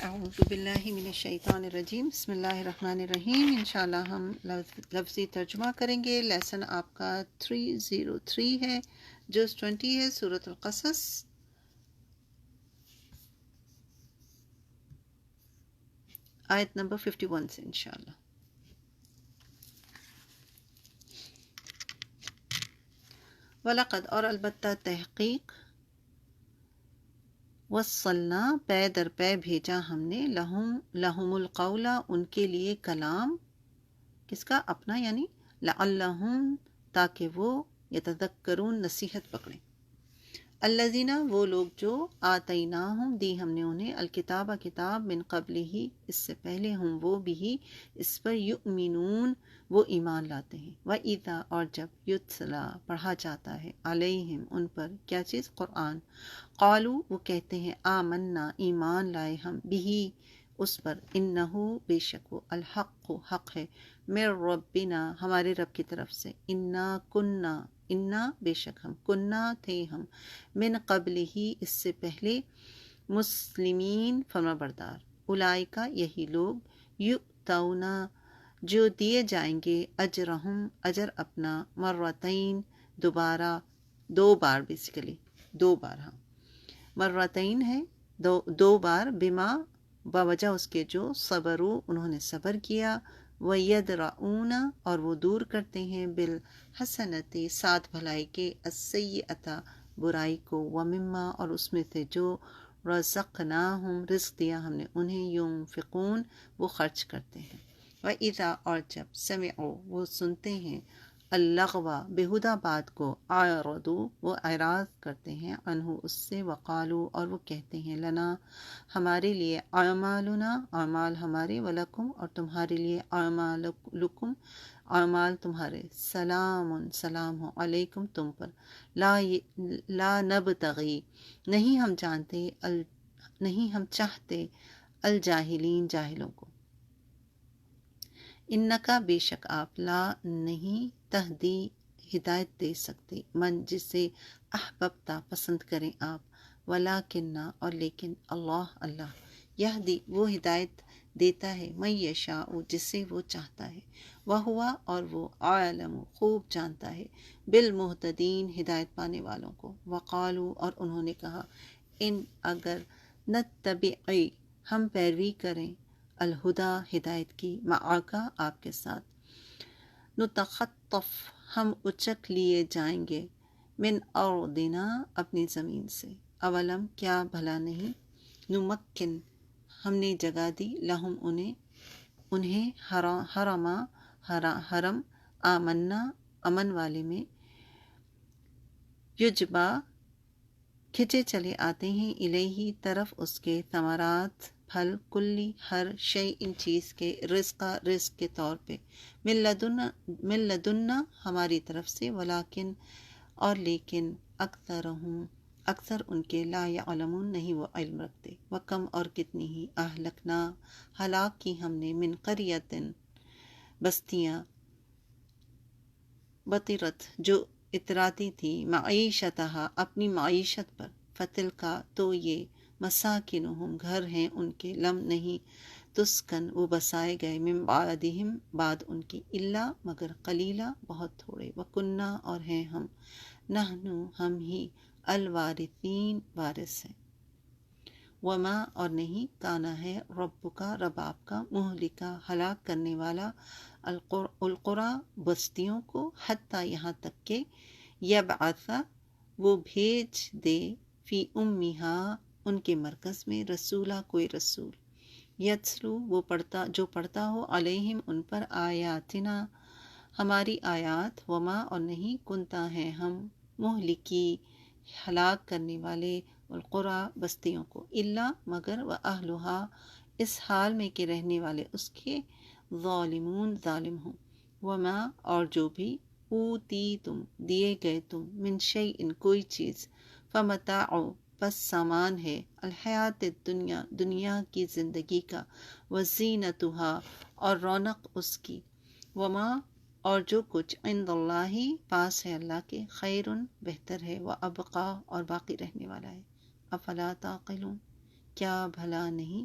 اعوذ باللہ من الشیطان الرجیم، بسم اللہ الرحمن الرحیم۔ انشاءاللہ ہم لفظی ترجمہ کریں گے۔ لیسن آپ کا 303 ہے، جز 20 ہے، سورۃ القصص۔ آیت نمبر 51 سے انشاءاللہ۔ وَلَقَدْ، اور البتہ تحقیق، وصلنا، پے در پے بھیجا ہم نے، لہم القول، ان کے لیے کلام، کس کا؟ اپنا، یعنی لعلہم، تاکہ وہ یتذکرون، نصیحت پکڑیں۔ الذین، وہ لوگ جو آتیناہم، دی ہم نے انہیں، الکتاب، کتاب، من قبلہ، اس سے پہلے، ہم وہ بھی، اس پر، یؤمنون، وہ ایمان لاتے ہیں۔ وَإِذَا، اور جب، یتلا، پڑھا جاتا ہے، علیہم، ان پر، کیا چیز؟ قرآن، قالوا، وہ کہتے ہیں، آمنا، ایمان لائے ہم، بہ، اس پر، انہو، بے شک وہ، الحق، حق ہے، من ربنا، ہمارے رب کی طرف سے، انا، بے شک ہم، کننا، تھے ہم، من قبل ہی، اس سے پہلے، مسلمین، فرما بردار، اولئکا، یہی لوگ، یؤتونا، جو دیے جائیں گے، اجرہم، اجر اپنا، مرتین، دوبارہ، دو بار، بیسیکلی دو بار، ہاں، مرتین ہے دو بار، بما، بوجہ اس کے، جو صبروا، انہوں نے صبر کیا، وَيَدْرَؤُونَ، اور وہ دور کرتے ہیں، بالحسنۃ، ساتھ بھلائی کے، السیئۃ، برائی کو، ومما، اور اس میں سے جو، رزقناہم، رزق دیا ہم نے انہیں، ينفقون، وہ خرچ کرتے ہیں۔ وَإِذَا، اور جب، سمعوا، وہ سنتے ہیں، اللغو، بےہودہ بات کو، اعرضوا، وہ اعراض کرتے ہیں، عنہ، اس سے، وقالوا، اور وہ کہتے ہیں، لنا، ہمارے لیے، اعمالنا، اعمال ہمارے، ولکم، اور تمہارے لیے، اعمالکم، اعمال تمہارے، سلام، سلام ہو، علیکم، تم پر، لا نبتغی، نہیں ہم جانتے، نہیں ہم چاہتے، الجاہلین، جاہلوں کو، انکا، بے شک آپ، لا، نہیں، تہدی، ہدایت دے سکتے، من، جسے، احببتا، پسند کریں آپ، ولیکنہ، اور لیکن، اللہ، یہدی، وہ ہدایت دیتا ہے، من یشاء، جسے وہ چاہتا ہے، وہوا، اور وہ، عالم، خوب جانتا ہے، بالمہتدین، ہدایت پانے والوں کو، وقالو، اور انہوں نے کہا، ان، اگر، نتبع، ہم پیروی کریں، الہدا، ہدایت کی، معاکا، آپ کے ساتھ، نتخطف، ہم اچک لیے جائیں گے، من ارضنا، اپنی زمین سے، اولم، کیا بھلا نہیں، نمکن، ہم نے جگہ دی، لہم، انہیں، حرم، آمنا، امن والے میں، یجبا، کھچے چلے آتے ہیں، الیہ، طرف اس کے، ثمرات، پھل، کلی، ہر، شیء، ان چیز کے، رزق کے طور پہ، من لدنا، ہماری طرف سے، ولیکن، اور لیکن، اکثرہم، اکثر ان کے، لا یعلمون، نہیں وہ علم رکھتے، وکم، اور کتنی ہی، اہلکنا، ہلاک کی ہم نے، من قریۃ، بستیاں، بطرت، جو اتراتی تھی، معیشتہا، اپنی معیشت پر، فتل کا، تو یہ، مساکنہم، گھر ہیں ان کے، لم، نہیں، تسکن، وہ بسائے گئے، من بعدہم، بعد ان کی، الا، مگر، قلیلا، بہت تھوڑے، وکنہ، اور ہیں ہم، نحنو، ہم ہی، الوارثین، وارث ہیں، وما، اور نہیں، کانا ہے، رب کا، رب آپ کا، مہلکا، ہلاک کرنے والا، القرى، بستیوں کو، حتیٰ، یہاں تک کہ، یبعث، وہ بھیج دے، فی امہا، ان کے مرکز میں، رسولہ، کوئی رسول، یتسلو، وہ پڑھتا، جو پڑھتا ہو، علیہم، ان پر، آیاتنا، ہماری آیات، وما، اور نہیں، کنتا، ہیں ہم، مہلکی، ہلاک کرنے والے، القرى، بستیوں کو، الا، مگر، واہلھا، اس حال میں کہ رہنے والے اس کے، ظالمون، ظالم ہوں، وما، اور جو بھی، اوتیتم، دیے گئے تم، من شیء، کوئی چیز، فمتاع، بس سامان ہے، الحیات الدنیا، دنیا کی زندگی کا، وزینتہا، اور رونق اس کی، وما، اور جو کچھ، عند اللہ، پاس ہے اللہ کے، خیر، بہتر ہے، وابقا، اور باقی رہنے والا ہے، افلا تعقلون، کیا بھلا نہیں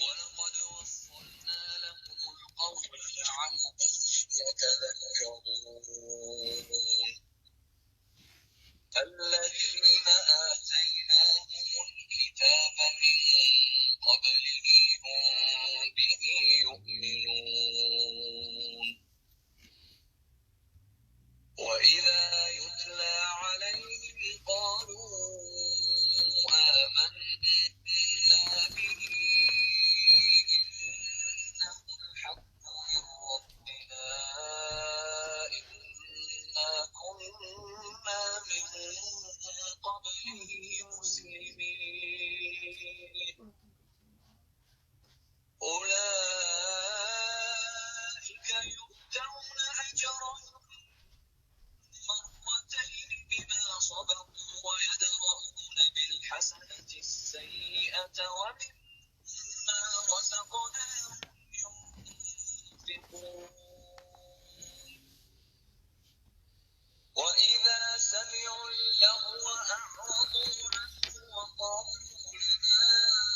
ولقد وصلنا لهم القول لعلهم يتذكرون الذين آتيناهم الكتاب من قبله هم به يؤمنون وإذا يتلى عليهم قالوا آمنا به إنه الحق من ربنا إنا كنا من قبله مسلمين أولئك يؤتون أجرهم مرتين بما صبروا ويدرؤون بالحسنة السيئة ومما رزقناهم ينفقون وإذا سمعوا اللغو أعرضوا عنه وقالوا لنا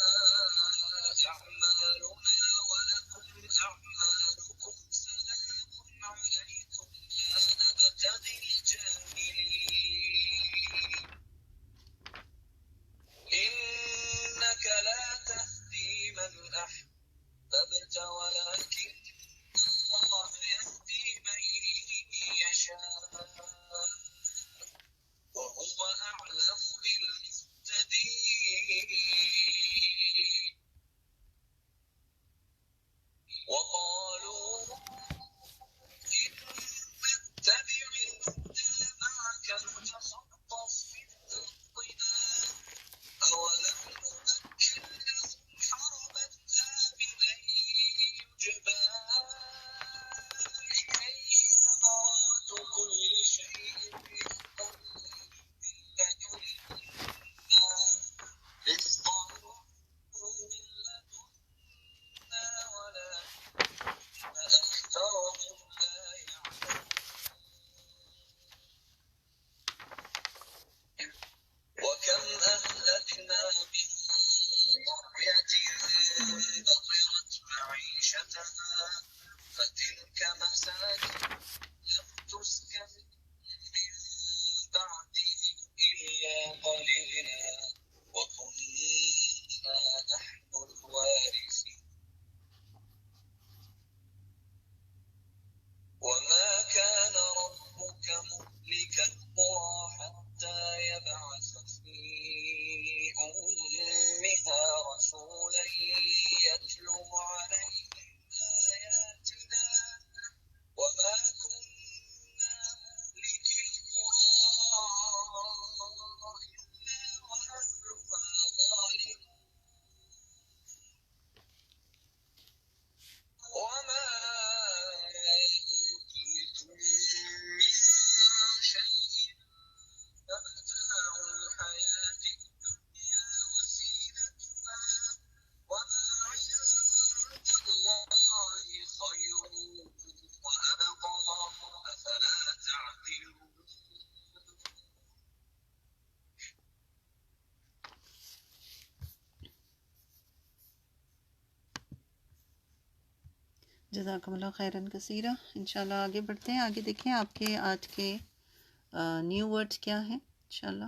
جزاکم اللہ خیرن کثیرہ. انشاءاللہ آگے بڑھتے ہیں. آگے دیکھیں آپ کے آج کے نیو ورڈز کیا ہیں انشاءاللہ.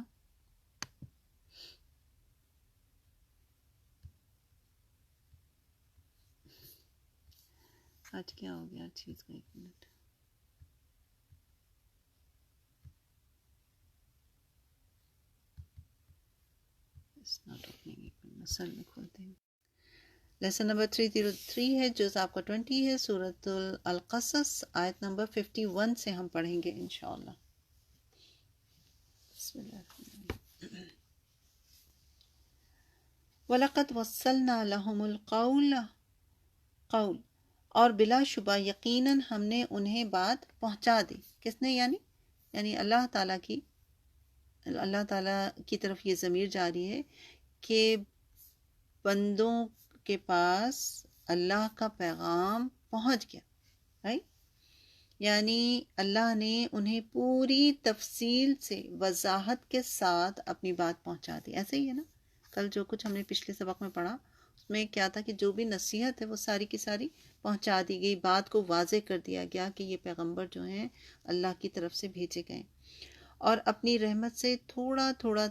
آج کیا ہو گیا چیز کا؟ ایک منٹ. مسل میں کھولتے ہیں. لیسن نمبر 303 ہے، جز آپ کا 20 ہے، سورۃ القصص آیت نمبر 51 سے ہم پڑھیں گے انشاءاللہ. بسم اللہ الرحمن الرحیم. وَلَقَدْ وَصَّلْنَا لَهُمُ الْقَوْلَ قول، اور بلا شبہ یقیناً ہم نے انہیں بات پہنچا دی. کس نے؟ یعنی اللہ تعالیٰ کی طرف یہ ضمیر جاری ہے کہ بندوں کے پاس اللہ کا پیغام پہنچ گیا. رائٹ؟ یعنی اللہ نے انہیں پوری تفصیل سے وضاحت کے ساتھ اپنی بات پہنچا دی. ایسے ہی ہے نا، کل جو کچھ ہم نے پچھلے سبق میں پڑھا اس میں کیا تھا کہ جو بھی نصیحت ہے وہ ساری کی ساری پہنچا دی گئی، بات کو واضح کر دیا گیا کہ یہ پیغمبر جو ہیں اللہ کی طرف سے بھیجے گئے، اور اپنی رحمت سے تھوڑا تھوڑا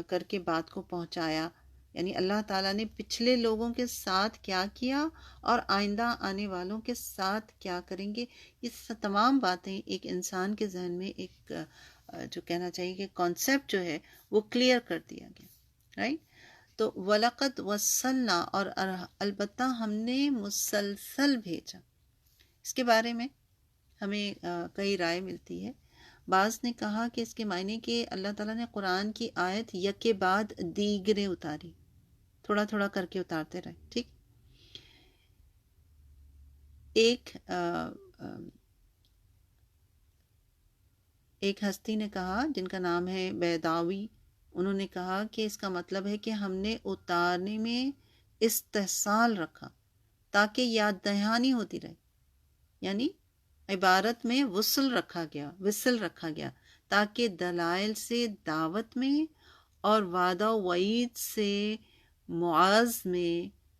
کر کے بات کو پہنچایا. یعنی اللہ تعالیٰ نے پچھلے لوگوں کے ساتھ کیا کیا اور آئندہ آنے والوں کے ساتھ کیا کریں گے، یہ تمام باتیں ایک انسان کے ذہن میں ایک جو کہنا چاہیے کہ کانسیپٹ جو ہے وہ کلیئر کر دیا گیا. رائٹ؟ تو وَلَقَدْ وَصَّلْنَا، اور البتہ ہم نے مسلسل بھیجا. اس کے بارے میں ہمیں کئی رائے ملتی ہے. بعض نے کہا کہ اس کے معنی کہ اللہ تعالیٰ نے قرآن کی آیت یک بعد دیگرے اتاری، تھوڑا تھوڑا کر کے اتارتے رہے. ٹھیک. ایک ہستی نے کہا جن کا نام ہے بیداوی، انہوں نے کہا کہ اس کا مطلب ہے کہ ہم نے اتارنے میں استحصال رکھا تاکہ یاد دہانی ہوتی رہے. یعنی عبارت میں وصل رکھا گیا تاکہ دلائل سے دعوت میں اور وعدہ وعید سے معاذ میں،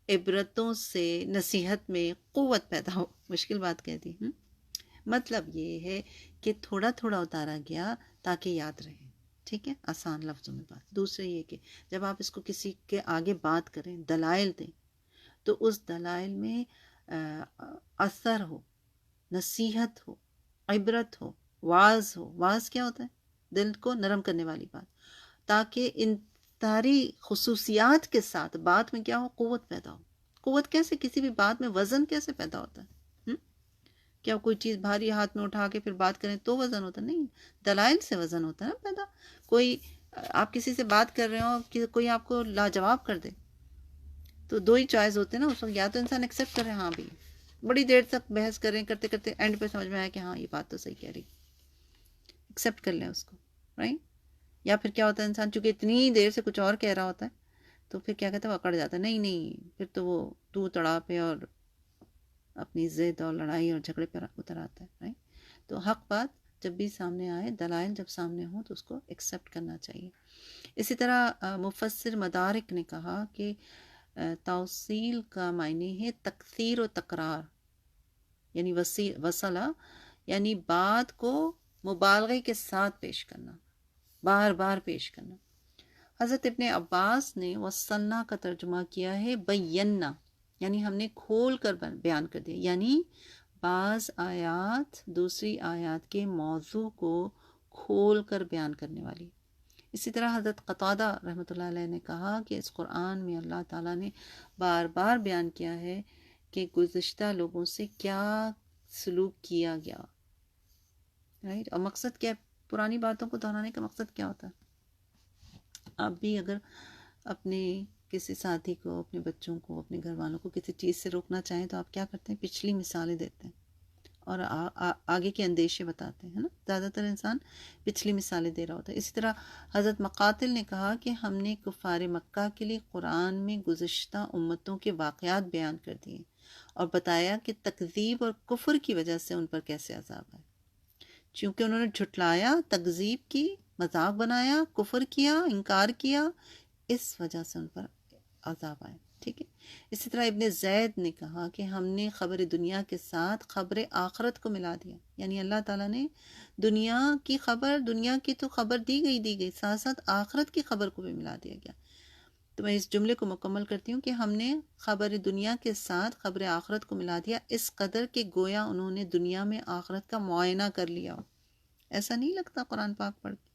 عبرتوں سے نصیحت میں قوت پیدا ہو. مشکل بات کہہ دی. مطلب یہ ہے کہ تھوڑا تھوڑا اتارا گیا تاکہ یاد رہے. ٹھیک ہے، آسان لفظوں میں بات. دوسرے یہ کہ جب آپ اس کو کسی کے آگے بات کریں، دلائل دیں، تو اس دلائل میں اثر ہو، نصیحت ہو، عبرت ہو، واعظ ہو. واعظ کیا ہوتا ہے؟ دل کو نرم کرنے والی بات. تاکہ ان ساری خصوصیات کے ساتھ بات میں کیا ہو؟ قوت پیدا ہو. قوت کیسے؟ کسی بھی بات میں وزن کیسے پیدا ہوتا ہے؟ کیا کوئی چیز بھاری ہاتھ میں اٹھا کے پھر بات کریں تو وزن ہوتا؟ نہیں، دلائل سے وزن ہوتا ہے نا پیدا. کوئی آپ کسی سے بات کر رہے ہو کہ کوئی آپ کو لاجواب کر دے تو دو ہی چوائس ہوتے ہیں نا اس وقت، یا تو انسان ایکسیپٹ کرے، ہاں بھی بڑی دیر تک بحث کریں، کرتے کرتے اینڈ پہ سمجھ میں آیا کہ ہاں یہ بات تو صحیح کہہ رہی، ایکسیپٹ کر لیں اس کو. رائٹ؟ یا پھر کیا ہوتا ہے انسان چونکہ اتنی دیر سے کچھ اور کہہ رہا ہوتا ہے تو پھر کیا کہتا ہے، وہ اکڑ جاتا ہے. نہیں پھر تو وہ تو تڑا پہ اور اپنی ضد اور لڑائی اور جھگڑے پر اتر آتا ہے. رائٹ؟ تو حق بات جب بھی سامنے آئے، دلائل جب سامنے ہوں تو اس کو ایکسیپٹ کرنا چاہیے. اسی طرح مفسر مدارک نے کہا کہ توصیل کا معنی ہے تکثیر و تکرار، یعنی وصلہ یعنی بات کو مبالغے کے ساتھ پیش کرنا، بار بار پیش کرنا. حضرت ابن عباس نے وصلنا کا ترجمہ کیا ہے بینا، یعنی ہم نے کھول کر بیان کر دیا. یعنی بعض آیات دوسری آیات کے موضوع کو کھول کر بیان کرنے والی. اسی طرح حضرت قتادہ رحمۃ اللہ علیہ نے کہا کہ اس قرآن میں اللہ تعالیٰ نے بار بار بیان کیا ہے کہ گزشتہ لوگوں سے کیا سلوک کیا گیا. رائٹ؟ اور مقصد کیا؟ پرانی باتوں کو دہرانے کا مقصد کیا ہوتا ہے؟ آپ بھی اگر اپنے کسی ساتھی کو، اپنے بچوں کو، اپنے گھر والوں کو کسی چیز سے روکنا چاہیں تو آپ کیا کرتے ہیں؟ پچھلی مثالیں دیتے ہیں اور آگے کے اندیشے بتاتے ہیں نا. زیادہ تر انسان پچھلی مثالیں دے رہا ہوتا ہے. اسی طرح حضرت مقاتل نے کہا کہ ہم نے کفار مکہ کے لیے قرآن میں گزشتہ امتوں کے واقعات بیان کر دیے اور بتایا کہ تکذیب اور کفر کی وجہ سے ان پر کیسے عذاب آئے. چونکہ انہوں نے جھٹلایا، تکذیب کی، مذاق بنایا، کفر کیا، انکار کیا، اس وجہ سے ان پر عذاب آئے. ٹھیک ہے. اسی طرح ابن زید نے کہا کہ ہم نے خبر دنیا کے ساتھ خبر آخرت کو ملا دیا، یعنی اللہ تعالیٰ نے دنیا کی تو خبر دی گئی ساتھ ساتھ آخرت کی خبر کو بھی ملا دیا گیا. تو میں اس جملے کو مکمل کرتی ہوں کہ ہم نے خبر دنیا کے ساتھ خبر آخرت کو ملا دیا، اس قدر کہ گویا انہوں نے دنیا میں آخرت کا معائنہ کر لیا ہو. ایسا نہیں لگتا قرآن پاک پڑھ کے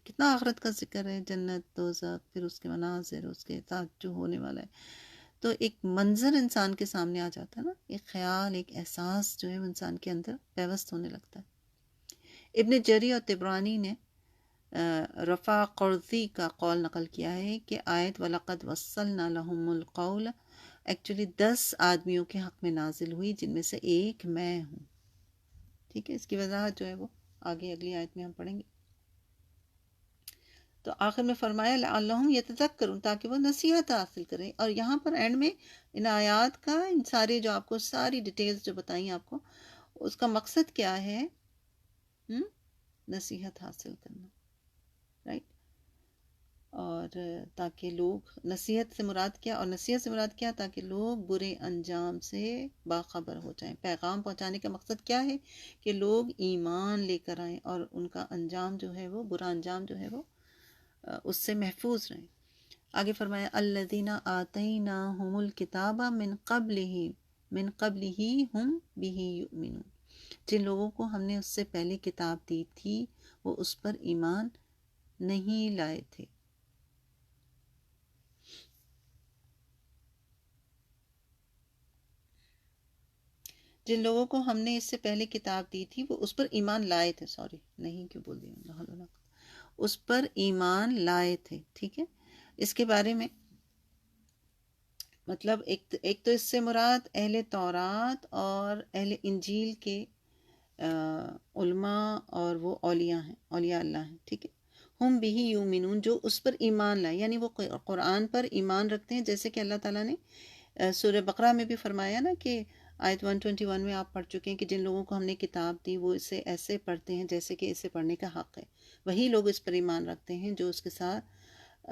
کتنا آخرت کا ذکر ہے، جنت، دوزخ، پھر اس کے مناظر، اس کے ساتھ جو ہونے والا ہے. تو ایک منظر انسان کے سامنے آ جاتا ہے نا، ایک خیال، ایک احساس جو ہے وہ انسان کے اندر پیوست ہونے لگتا ہے. ابن جری اور طبرانی نے رفع قرضی کا قول نقل کیا ہے کہ آیت وَلَقَدْ وَصَّلْنَا لَهُمُ الْقَوْلَ ایکچولی 10 آدمیوں کے حق میں نازل ہوئی، جن میں سے ایک میں ہوں. ٹھیک ہے، اس کی وضاحت جو ہے وہ آگے اگلی آیت میں ہم پڑھیں گے. تو آخر میں فرمایا لعلہم یتذکرون، تاکہ وہ نصیحت حاصل کریں. اور یہاں پر اینڈ میں ان آیات کا، ان سارے جو آپ کو ساری ڈیٹیلز جو بتائیں آپ کو، اس کا مقصد کیا ہے؟ نصیحت حاصل کرنا، رائٹ. اور تاکہ لوگ، نصیحت سے مراد کیا، اور نصیحت سے مراد کیا؟ تاکہ لوگ برے انجام سے باخبر ہو جائیں. پیغام پہنچانے کا مقصد کیا ہے؟ کہ لوگ ایمان لے کر آئیں اور ان کا انجام جو ہے وہ، برا انجام جو ہے وہ، اس سے محفوظ رہیں. آگے فرمایا الذین آتیناہم الکتاب من قبلہ ہم بہ یؤمنون، جن لوگوں کو ہم نے اس سے پہلے کتاب دی تھی وہ اس پر ایمان نہیں لائے تھے. جن لوگوں کو ہم نے اس سے پہلے کتاب دی تھی وہ اس پر ایمان لائے تھے، سوری نہیں کیوں بول دیا، اس پر ایمان لائے تھے. ٹھیک ہے، اس کے بارے میں مطلب ایک تو اس سے مراد اہل تورات اور اہل انجیل کے علماء اور وہ اولیاء ہیں، اولیاء اللہ ہیں. ٹھیک ہے، ہم بھی یؤمنون، جو اس پر ایمان لائے، یعنی وہ قرآن پر ایمان رکھتے ہیں. جیسے کہ اللہ تعالیٰ نے سورہ بقرہ میں بھی فرمایا نا کہ آیت 121 میں آپ پڑھ چکے ہیں کہ جن لوگوں کو ہم نے کتاب دی وہ اسے ایسے پڑھتے ہیں جیسے کہ اسے پڑھنے کا حق ہے. وہی لوگ اس پر ایمان رکھتے ہیں جو اس کے ساتھ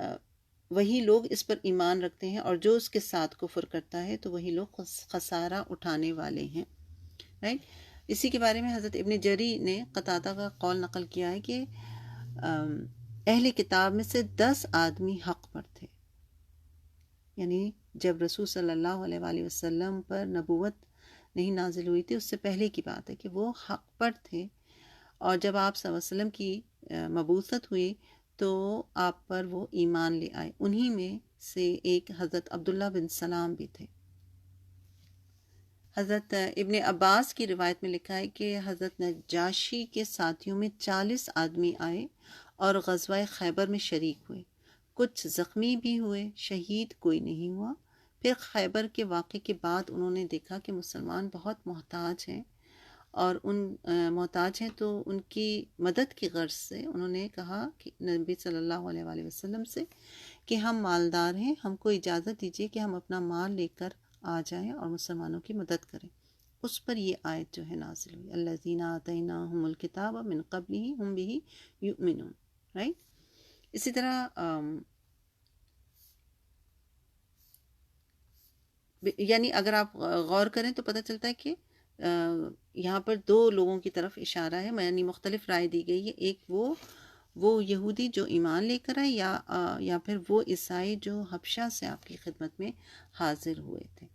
وہی لوگ اس پر ایمان رکھتے ہیں، اور جو اس کے ساتھ کفر کرتا ہے تو وہی لوگ خسارہ اٹھانے والے ہیں. رائٹ. اسی کے بارے میں حضرت ابن جری نے قتادہ کا قول نقل کیا ہے کہ اہل کتاب میں سے 10 آدمی حق پر تھے. یعنی جب رسول صلی اللہ علیہ وآلہ وسلم پر نبوت نہیں نازل ہوئی تھی، اس سے پہلے کی بات ہے کہ وہ حق پر تھے. اور جب آپ صلی اللہ علیہ وسلم کی مبعوثت ہوئی تو آپ پر وہ ایمان لے آئے. انہی میں سے ایک حضرت عبداللہ بن سلام بھی تھے. حضرت ابن عباس کی روایت میں لکھا ہے کہ حضرت نجاشی کے ساتھیوں میں 40 آدمی آئے اور غزوہ خیبر میں شریک ہوئے. کچھ زخمی بھی ہوئے، شہید کوئی نہیں ہوا. پھر خیبر کے واقعے کے بعد انہوں نے دیکھا کہ مسلمان بہت محتاج ہیں، اور محتاج ہیں تو ان کی مدد کی غرض سے انہوں نے کہا کہ نبی صلی اللہ علیہ وآلہ وسلم سے کہ ہم مالدار ہیں، ہم کو اجازت دیجیے کہ ہم اپنا مال لے کر آ جائیں اور مسلمانوں کی مدد کریں. اس پر یہ آیت جو ہے نازل ہوئی، الذین آتیناہم الکتاب من قبلہ ہم بہ یؤمنون. رائٹ. اسی طرح یعنی اگر آپ غور کریں تو پتہ چلتا ہے کہ یہاں پر 2 لوگوں کی طرف اشارہ ہے، یعنی مختلف رائے دی گئی ہے. ایک وہ یہودی جو ایمان لے کر آئے، یا پھر وہ عیسائی جو حبشہ سے آپ کی خدمت میں حاضر ہوئے تھے.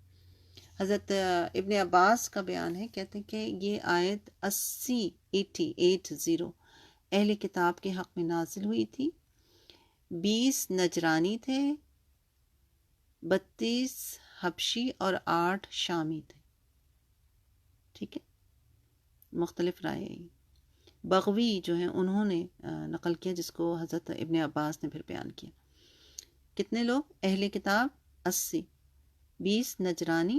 حضرت ابن عباس کا بیان ہے، کہتے ہیں کہ یہ آیت 80 اہل کتاب کے حق میں نازل ہوئی تھی. 20 نجرانی تھے، 32 حبشی اور 8 شامی تھے. ٹھیک ہے، مختلف رائے. بغوی جو ہیں انہوں نے نقل کیا، جس کو حضرت ابن عباس نے پھر بیان کیا. کتنے لوگ؟ اہل کتاب 80، 20 نجرانی،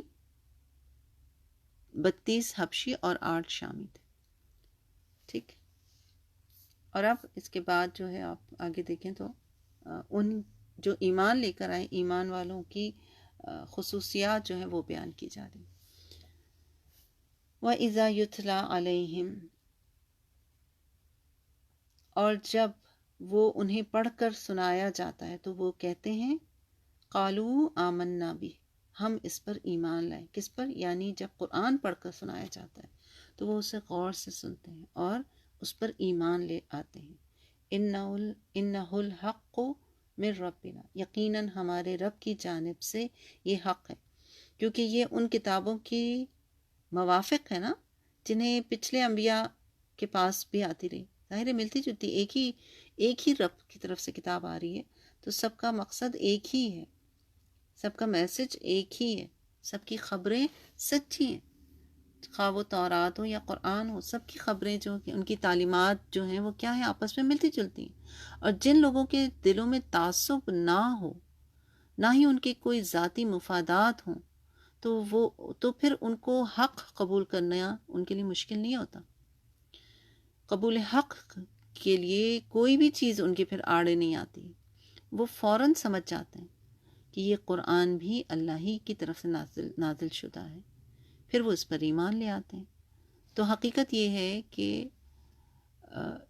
32 حبشی اور 8 شامی تھے. ٹھیک. اور اب اس کے بعد جو ہے آپ آگے دیکھیں تو ان جو ایمان لے کر آئے، ایمان والوں کی خصوصیات جو ہیں وہ بیان کی جا رہی. وَإِذَا يُتْلَى عَلَيْهِمْ، اور جب وہ انہیں پڑھ کر سنایا جاتا ہے تو وہ کہتے ہیں قالوا آمنا بھی، ہم اس پر ایمان لائیں. کس پر؟ یعنی جب قرآن پڑھ کر سنایا جاتا ہے تو وہ اسے غور سے سنتے ہیں اور اس پر ایمان لے آتے ہیں. اِنَّهُ الْحَقُّ مِن رَبِّنَا، یقیناً ہمارے رب کی جانب سے یہ حق ہے. کیونکہ یہ ان کتابوں کی موافق ہے نا جنہیں پچھلے انبیاء کے پاس بھی آتی رہی. ظاہر ہے ملتی جلتی ایک ہی رب کی طرف سے کتاب آ رہی ہے تو سب کا مقصد ایک ہی ہے، سب کا میسج ایک ہی ہے، سب کی خبریں سچی ہیں. خواہ وہ تورات ہو یا قرآن ہو، سب کی خبریں جو ان کی تعلیمات جو ہیں وہ کیا ہیں، آپس میں ملتی جلتی ہیں. اور جن لوگوں کے دلوں میں تعصب نہ ہو، نہ ہی ان کے کوئی ذاتی مفادات ہوں، تو پھر ان کو حق قبول کرنا ان کے لیے مشکل نہیں ہوتا. قبول حق کے لیے کوئی بھی چیز ان کے پھر آڑے نہیں آتی. وہ فوراً سمجھ جاتے ہیں کہ یہ قرآن بھی اللہ ہی کی طرف سے نازل شدہ ہے. پھر وہ اس پر ایمان لے آتے ہیں. تو حقیقت یہ ہے کہ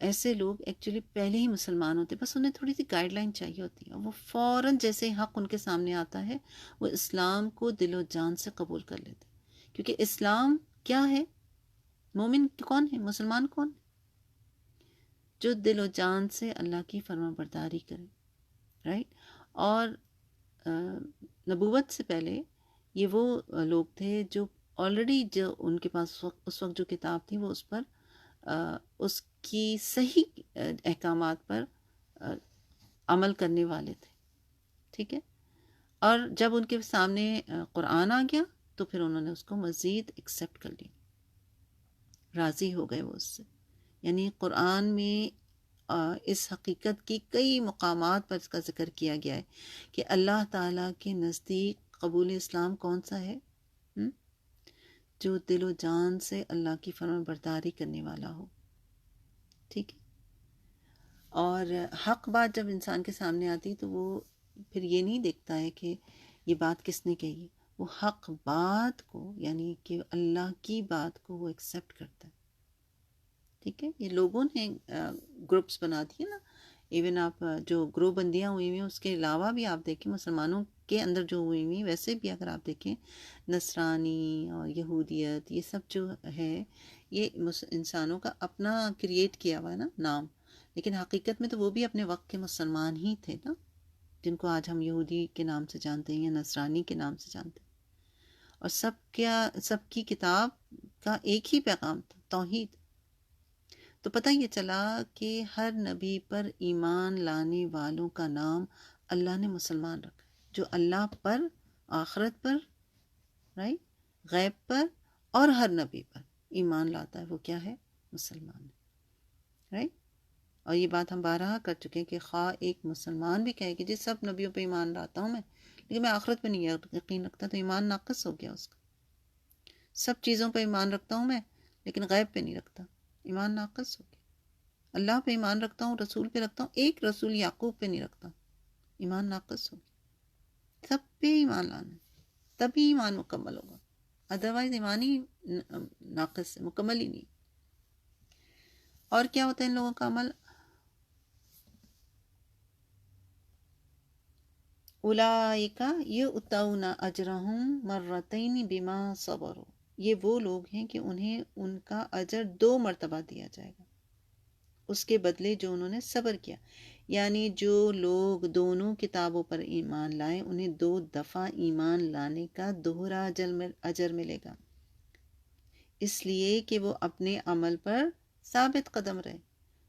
ایسے لوگ ایکچولی پہلے ہی مسلمان ہوتے، بس انہیں تھوڑی سی گائیڈ لائن چاہیے ہوتی ہے. وہ فوراً جیسے حق ان کے سامنے آتا ہے وہ اسلام کو دل و جان سے قبول کر لیتے. کیونکہ اسلام کیا ہے؟ مومن کون ہے؟ مسلمان کون ہے؟ جو دل و جان سے اللہ کی فرما برداری کرے، رائٹ. اور نبوت سے پہلے یہ وہ لوگ تھے جو آلریڈی جو ان کے پاس اس وقت جو کتاب تھی وہ اس پر اس کی صحیح احکامات پر عمل کرنے والے تھے. ٹھیک ہے. اور جب ان کے سامنے قرآن آ گیا تو پھر انہوں نے اس کو مزید ایکسیپٹ کر لیا، راضی ہو گئے وہ اس سے. یعنی قرآن میں اس حقیقت کی کئی مقامات پر اس کا ذکر کیا گیا ہے کہ اللہ تعالیٰ کے نزدیک قبول اسلام کون سا ہے؟ جو دل و جان سے اللہ کی فرما برداری کرنے والا ہو. ٹھیک ہے. اور حق بات جب انسان کے سامنے آتی تو وہ پھر یہ نہیں دیکھتا ہے کہ یہ بات کس نے کہی ہے، وہ حق بات کو یعنی کہ اللہ کی بات کو وہ ایکسیپٹ کرتا ہے. ٹھیک ہے. یہ لوگوں نے گروپس بنا دیے نا. ایون آپ جو گروہ بندیاں ہوئی ہوئی ہیں اس کے علاوہ بھی آپ دیکھیں مسلمانوں کے اندر جو ہوئی ہوئی ویسے بھی اگر آپ دیکھیں نصرانی اور یہودیت یہ سب جو ہے یہ انسانوں کا اپنا کریٹ کیا ہوا ہے نا نام. لیکن حقیقت میں تو وہ بھی اپنے وقت کے مسلمان ہی تھے نا، جن کو آج ہم یہودی کے نام سے جانتے ہیں یا نصرانی کے نام سے جانتے ہیں. اور سب کی کتاب کا ایک ہی پیغام تھا، توحید. تو پتہ یہ چلا کہ ہر نبی پر ایمان لانے والوں کا نام اللہ نے مسلمان رکھا، جو اللہ پر، آخرت پر، رائٹ، غیب پر اور ہر نبی پر ایمان لاتا ہے وہ کیا ہے؟ مسلمان ہے. رائٹ. اور یہ بات ہم بارہا کر چکے ہیں کہ خواہ ایک مسلمان بھی کہے کہ جی سب نبیوں پہ ایمان لاتا ہوں میں لیکن میں آخرت پہ نہیں یقین رکھتا، تو ایمان ناقص ہو گیا اس کا. سب چیزوں پہ ایمان رکھتا ہوں میں لیکن غیب پہ نہیں رکھتا، ایمان ناقص ہو گیا. اللہ پہ ایمان رکھتا ہوں، رسول پہ رکھتا ہوں، ایک رسول یعقوب پہ نہیں رکھتا، ایمان ناقص ہو گیا. سب پہ ایمان لانا ہے تبھی ایمان مکمل ہوگا، ادروائز ایمان ہی ناقص ہے، مکمل ہی نہیں. اور کیا ہوتا ہے ان لوگوں کا عمل؟ اولئک یؤتون اجرہم مرتین بما صبروا، یہ وہ لوگ ہیں کہ انہیں ان کا اجر 2 مرتبہ دیا جائے گا اس کے بدلے جو انہوں نے صبر کیا. یعنی جو لوگ دونوں کتابوں پر ایمان لائے انہیں 2 دفعہ ایمان لانے کا دوہرا اجر ملے گا، اس لیے کہ وہ اپنے عمل پر ثابت قدم رہے.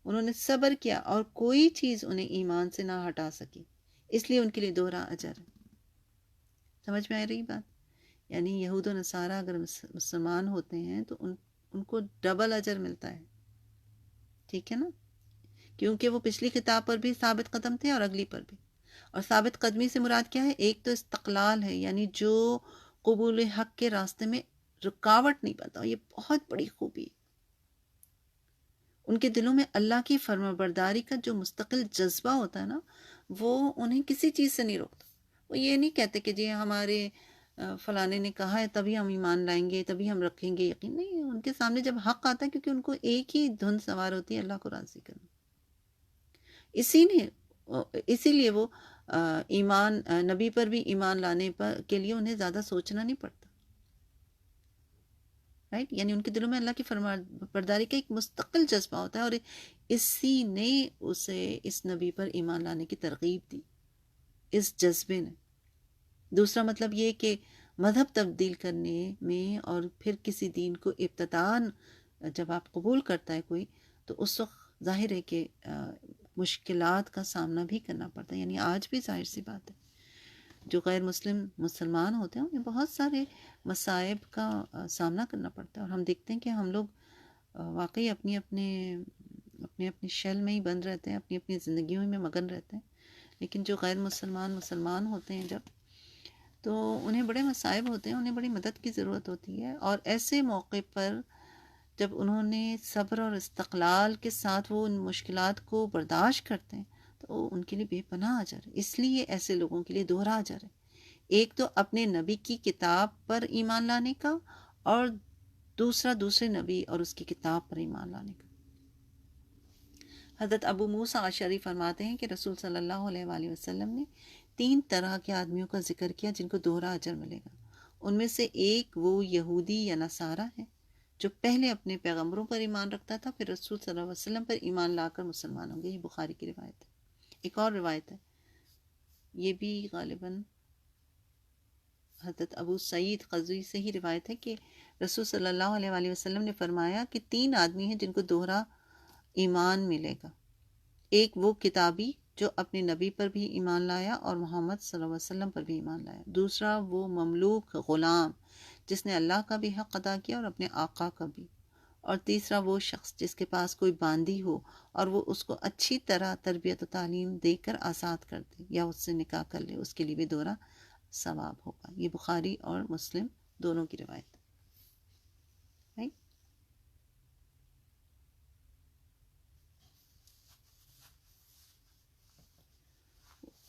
انہوں نے صبر کیا اور کوئی چیز انہیں ایمان سے نہ ہٹا سکی، اس لیے ان کے لیے دوہرا اجر ہے. سمجھ میں آ رہی بات؟ یعنی یہود و نصارہ اگر مسلمان ہوتے ہیں تو ان کو ڈبل اجر ملتا ہے. ٹھیک ہے نا، کیونکہ وہ پچھلی کتاب پر بھی ثابت قدم تھے اور اگلی پر بھی. اور ثابت قدمی سے مراد کیا ہے؟ ایک تو استقلال ہے، یعنی جو قبول حق کے راستے میں رکاوٹ نہیں بنتا. یہ بہت بڑی خوبی ہے. ان کے دلوں میں اللہ کی فرما برداری کا جو مستقل جذبہ ہوتا ہے نا وہ انہیں کسی چیز سے نہیں روکتا. وہ یہ نہیں کہتے کہ جی ہمارے فلانے نے کہا ہے تبھی ہم ایمان لائیں گے تبھی ہم رکھیں گے یقین. نہیں، ان کے سامنے جب حق آتا ہے کیونکہ ان کو ایک ہی دھن سوار ہوتی ہے، اللہ کو راضی کرنا. اسی لیے وہ ایمان نبی پر بھی ایمان لانے پر کے لیے انہیں زیادہ سوچنا نہیں پڑتا، رائٹ. یعنی ان کے دلوں میں اللہ کی فرما برداری کا ایک مستقل جذبہ ہوتا ہے، اور اسی نے اسے اس نبی پر ایمان لانے کی ترغیب دی، اس جذبے نے. دوسرا مطلب یہ کہ مذہب تبدیل کرنے میں اور پھر کسی دین کو ابتداً جب آپ قبول کرتا ہے کوئی، تو اس وقت ظاہر ہے کہ مشکلات کا سامنا بھی کرنا پڑتا ہے. یعنی آج بھی ظاہر سی بات ہے جو غیر مسلمان ہوتے ہیں انہیں بہت سارے مصائب کا سامنا کرنا پڑتا ہے، اور ہم دیکھتے ہیں کہ ہم لوگ واقعی اپنے شیل میں ہی بند رہتے ہیں، اپنی اپنی زندگیوں میں مگن رہتے ہیں. لیکن جو غیر مسلمان ہوتے ہیں جب، تو انہیں بڑے مصائب ہوتے ہیں، انہیں بڑی مدد کی ضرورت ہوتی ہے. اور ایسے موقع پر جب انہوں نے صبر اور استقلال کے ساتھ وہ ان مشکلات کو برداشت کرتے ہیں تو ان کے لیے بے پناہ اجر ہے. اس لیے ایسے لوگوں کے لیے دوہرا اجر ہے، ایک تو اپنے نبی کی کتاب پر ایمان لانے کا، اور دوسرا دوسرے نبی اور اس کی کتاب پر ایمان لانے کا. حضرت ابو موسیٰ اشعری فرماتے ہیں کہ رسول صلی اللہ علیہ وآلہ وسلم نے 3 طرح کے آدمیوں کا ذکر کیا جن کو دوہرا اجر ملے گا. ان میں سے ایک وہ یہودی یا نصارہ ہے جو پہلے اپنے پیغمبروں پر ایمان رکھتا تھا، پھر رسول صلی اللہ علیہ وسلم پر ایمان لا کر مسلمان ہوں گے. یہ بخاری کی روایت ہے. ایک اور روایت ہے، یہ بھی غالباً حضرت ابو سعید خدری سے ہی روایت ہے، کہ رسول صلی اللہ علیہ وآلہ وسلم نے فرمایا کہ 3 آدمی ہیں جن کو دوہرا ایمان ملے گا. ایک وہ کتابی جو اپنے نبی پر بھی ایمان لایا اور محمد صلی اللہ علیہ وسلم پر بھی ایمان لایا. دوسرا وہ مملوک غلام جس نے اللہ کا بھی حق ادا کیا اور اپنے آقا کا بھی. اور تیسرا وہ شخص جس کے پاس کوئی باندی ہو اور وہ اس کو اچھی طرح تربیت و تعلیم دے کر آزاد کر دے یا اس سے نکاح کر لے، اس کے لیے بھی دوہرا ثواب ہوگا. یہ بخاری اور مسلم دونوں کی روایت ہے.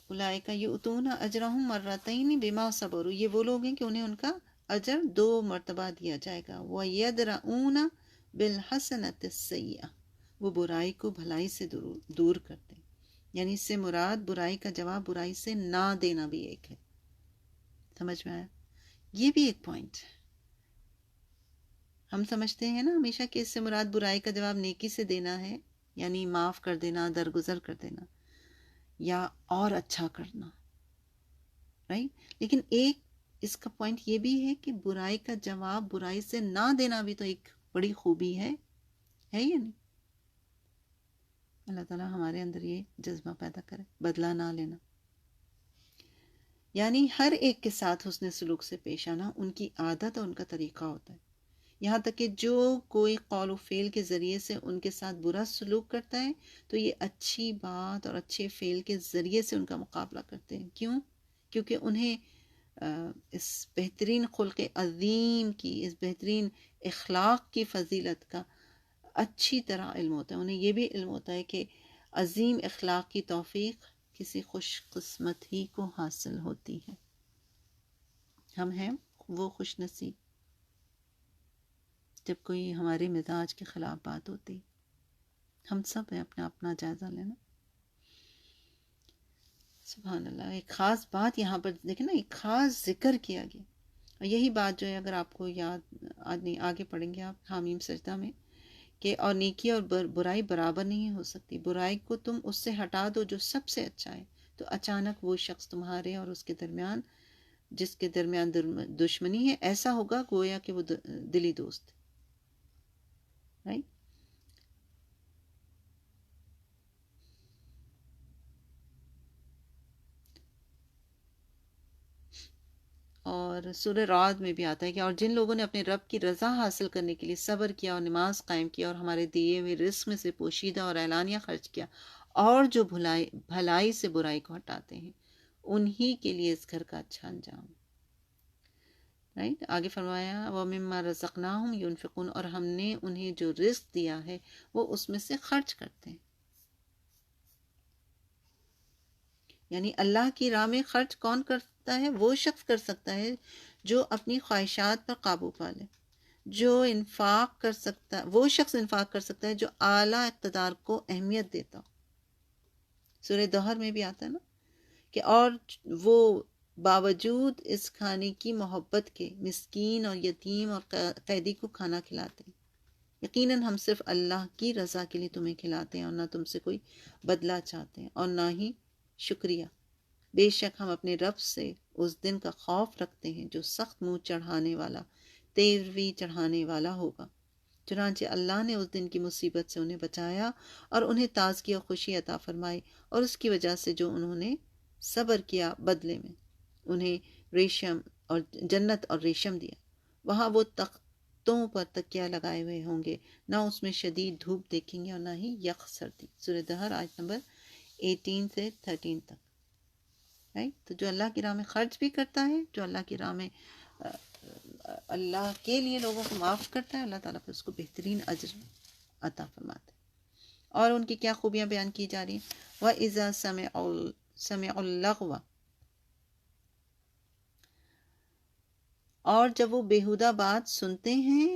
اولئک یؤتون اجرہم مرتین بما صبروا، یہ وہ لوگ ہیں کہ انہیں ان کا اجر 2 مرتبہ دیا جائے گا. وَيَدْرَؤُونَ بِالْحَسَنَةِ السَّيِّئَةِ، وہ برائی کو بھلائی سے دور کرتے ہیں. یعنی اس سے مراد برائی کا جواب برائی سے نہ دینا بھی ایک ہے. سمجھ میں آیا؟ یہ بھی ایک پوائنٹ ہے. ہم سمجھتے ہیں نا ہمیشہ کہ اس سے مراد برائی کا جواب نیکی سے دینا ہے، یعنی معاف کر دینا، درگزر کر دینا یا اور اچھا کرنا، رائٹ. لیکن ایک اس کا پوائنٹ یہ بھی ہے کہ برائی کا جواب برائی سے نہ دینا بھی تو ایک بڑی خوبی ہے یا نہیں؟ اللہ تعالیٰ ہمارے اندر یہ جذبہ پیدا کرے، بدلہ نہ لینا. یعنی ہر ایک کے ساتھ حسن سلوک سے پیش آنا ان کی عادت اور ان کا طریقہ ہوتا ہے. یہاں تک کہ جو کوئی قول و فعل کے ذریعے سے ان کے ساتھ برا سلوک کرتا ہے تو یہ اچھی بات اور اچھے فعل کے ذریعے سے ان کا مقابلہ کرتے ہیں. کیوں؟ کیونکہ انہیں اس بہترین خلق عظیم کی، اس بہترین اخلاق کی فضیلت کا اچھی طرح علم ہوتا ہے. انہیں یہ بھی علم ہوتا ہے کہ عظیم اخلاق کی توفیق کسی خوش قسمت ہی کو حاصل ہوتی ہے. ہم ہیں وہ خوش نصیب جب کوئی ہمارے مزاج کے خلاف بات ہوتی. ہم سب ہیں اپنا اپنا جائزہ لینا. سبحان اللہ. ایک خاص بات یہاں پر دیکھیں نا، ایک خاص ذکر کیا گیا، اور یہی بات جو ہے اگر آپ کو یاد آگے پڑھیں گے آپ حامیم سجدہ میں، کہ اور نیکی اور برائی برابر نہیں ہو سکتی. برائی کو تم اس سے ہٹا دو جو سب سے اچھا ہے، تو اچانک وہ شخص تمہارے اور اس کے درمیان جس کے درمیان دشمنی ہے ایسا ہوگا گویا کہ وہ دلی دوست، رائٹ. اور سورہ رعد میں بھی آتا ہے کہ اور جن لوگوں نے اپنے رب کی رضا حاصل کرنے کے لیے صبر کیا اور نماز قائم کیا اور ہمارے دیے ہوئے رزق میں سے پوشیدہ اور اعلانیہ خرچ کیا، اور جو بھلائی سے برائی کو ہٹاتے ہیں، انہی کے لیے اس گھر کا اچھا انجام. رائٹ. آگے فرمایا وَمِمَّا رَزَقْنَاهُمْ يُنْفِقُونَ، اور ہم نے انہیں جو رزق دیا ہے وہ اس میں سے خرچ کرتے ہیں. یعنی اللہ کی راہ میں خرچ کون کرتا ہے؟ وہ شخص کر سکتا ہے جو اپنی خواہشات پر قابو پا لے. جو انفاق کر سکتا، وہ شخص انفاق کر سکتا ہے جو اعلیٰ اقتدار کو اہمیت دیتا ہو. سورہ دہر میں بھی آتا ہے نا کہ اور وہ باوجود اس کھانے کی محبت کے مسکین اور یتیم اور قیدی کو کھانا کھلاتے ہیں۔ یقیناً ہم صرف اللہ کی رضا کے لیے تمہیں کھلاتے ہیں اور نہ تم سے کوئی بدلہ چاہتے ہیں اور نہ ہی شکریہ۔ بے شک ہم اپنے رب سے اس دن کا خوف رکھتے ہیں جو سخت منہ چڑھانے والا، تیروی چڑھانے والا ہوگا۔ چنانچہ اللہ نے اس دن کی مصیبت سے انہیں بچایا اور انہیں تازگی اور خوشی عطا فرمائی، اور اس کی وجہ سے جو انہوں نے صبر کیا بدلے میں انہیں ریشم اور جنت اور ریشم دیا۔ وہاں وہ تختوں پر تکیہ لگائے ہوئے ہوں گے، نہ اس میں شدید دھوپ دیکھیں گے اور نہ ہی یخ سردی۔ سورہ دہر آیت نمبر 18 سے 13 تک۔ تو جو اللہ کی راہ میں خرچ بھی کرتا ہے، جو اللہ کی راہ میں اللہ کے لیے لوگوں کو معاف کرتا ہے، اللہ تعالیٰ پھر اس کو بہترین اجر عطا فرماتا ہے۔ اور ان کی کیا خوبیاں بیان کی جا رہی ہیں؟ وَإِذَا سَمِعُوا اللَّغْوَ، اور جب وہ بیہودہ بات سنتے ہیں،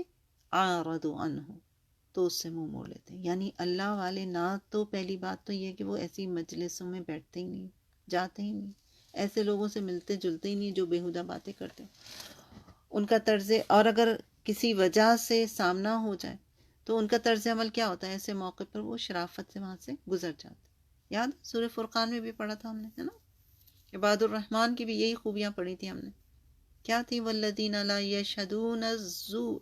عَارَضُوا عَنْهُ، تو اس سے منہ موڑ لیتے ہیں۔ یعنی اللہ والے نہ، تو پہلی بات تو یہ کہ وہ ایسی مجلسوں میں بیٹھتے ہی نہیں، جاتے ہی نہیں، ایسے لوگوں سے ملتے جلتے ہی نہیں جو بیہودہ باتیں کرتے ہیں۔ ان کا طرز، اور اگر کسی وجہ سے سامنا ہو جائے تو ان کا طرز عمل کیا ہوتا ہے؟ ایسے موقع پر وہ شرافت سے وہاں سے گزر جاتے۔ یاد سورہ فرقان میں بھی پڑھا تھا ہم نے، ہے نا؟ عباد الرحمن کی بھی یہی خوبیاں پڑھی تھی ہم نے، کیا تھی؟ والذین لا یشہدون الزور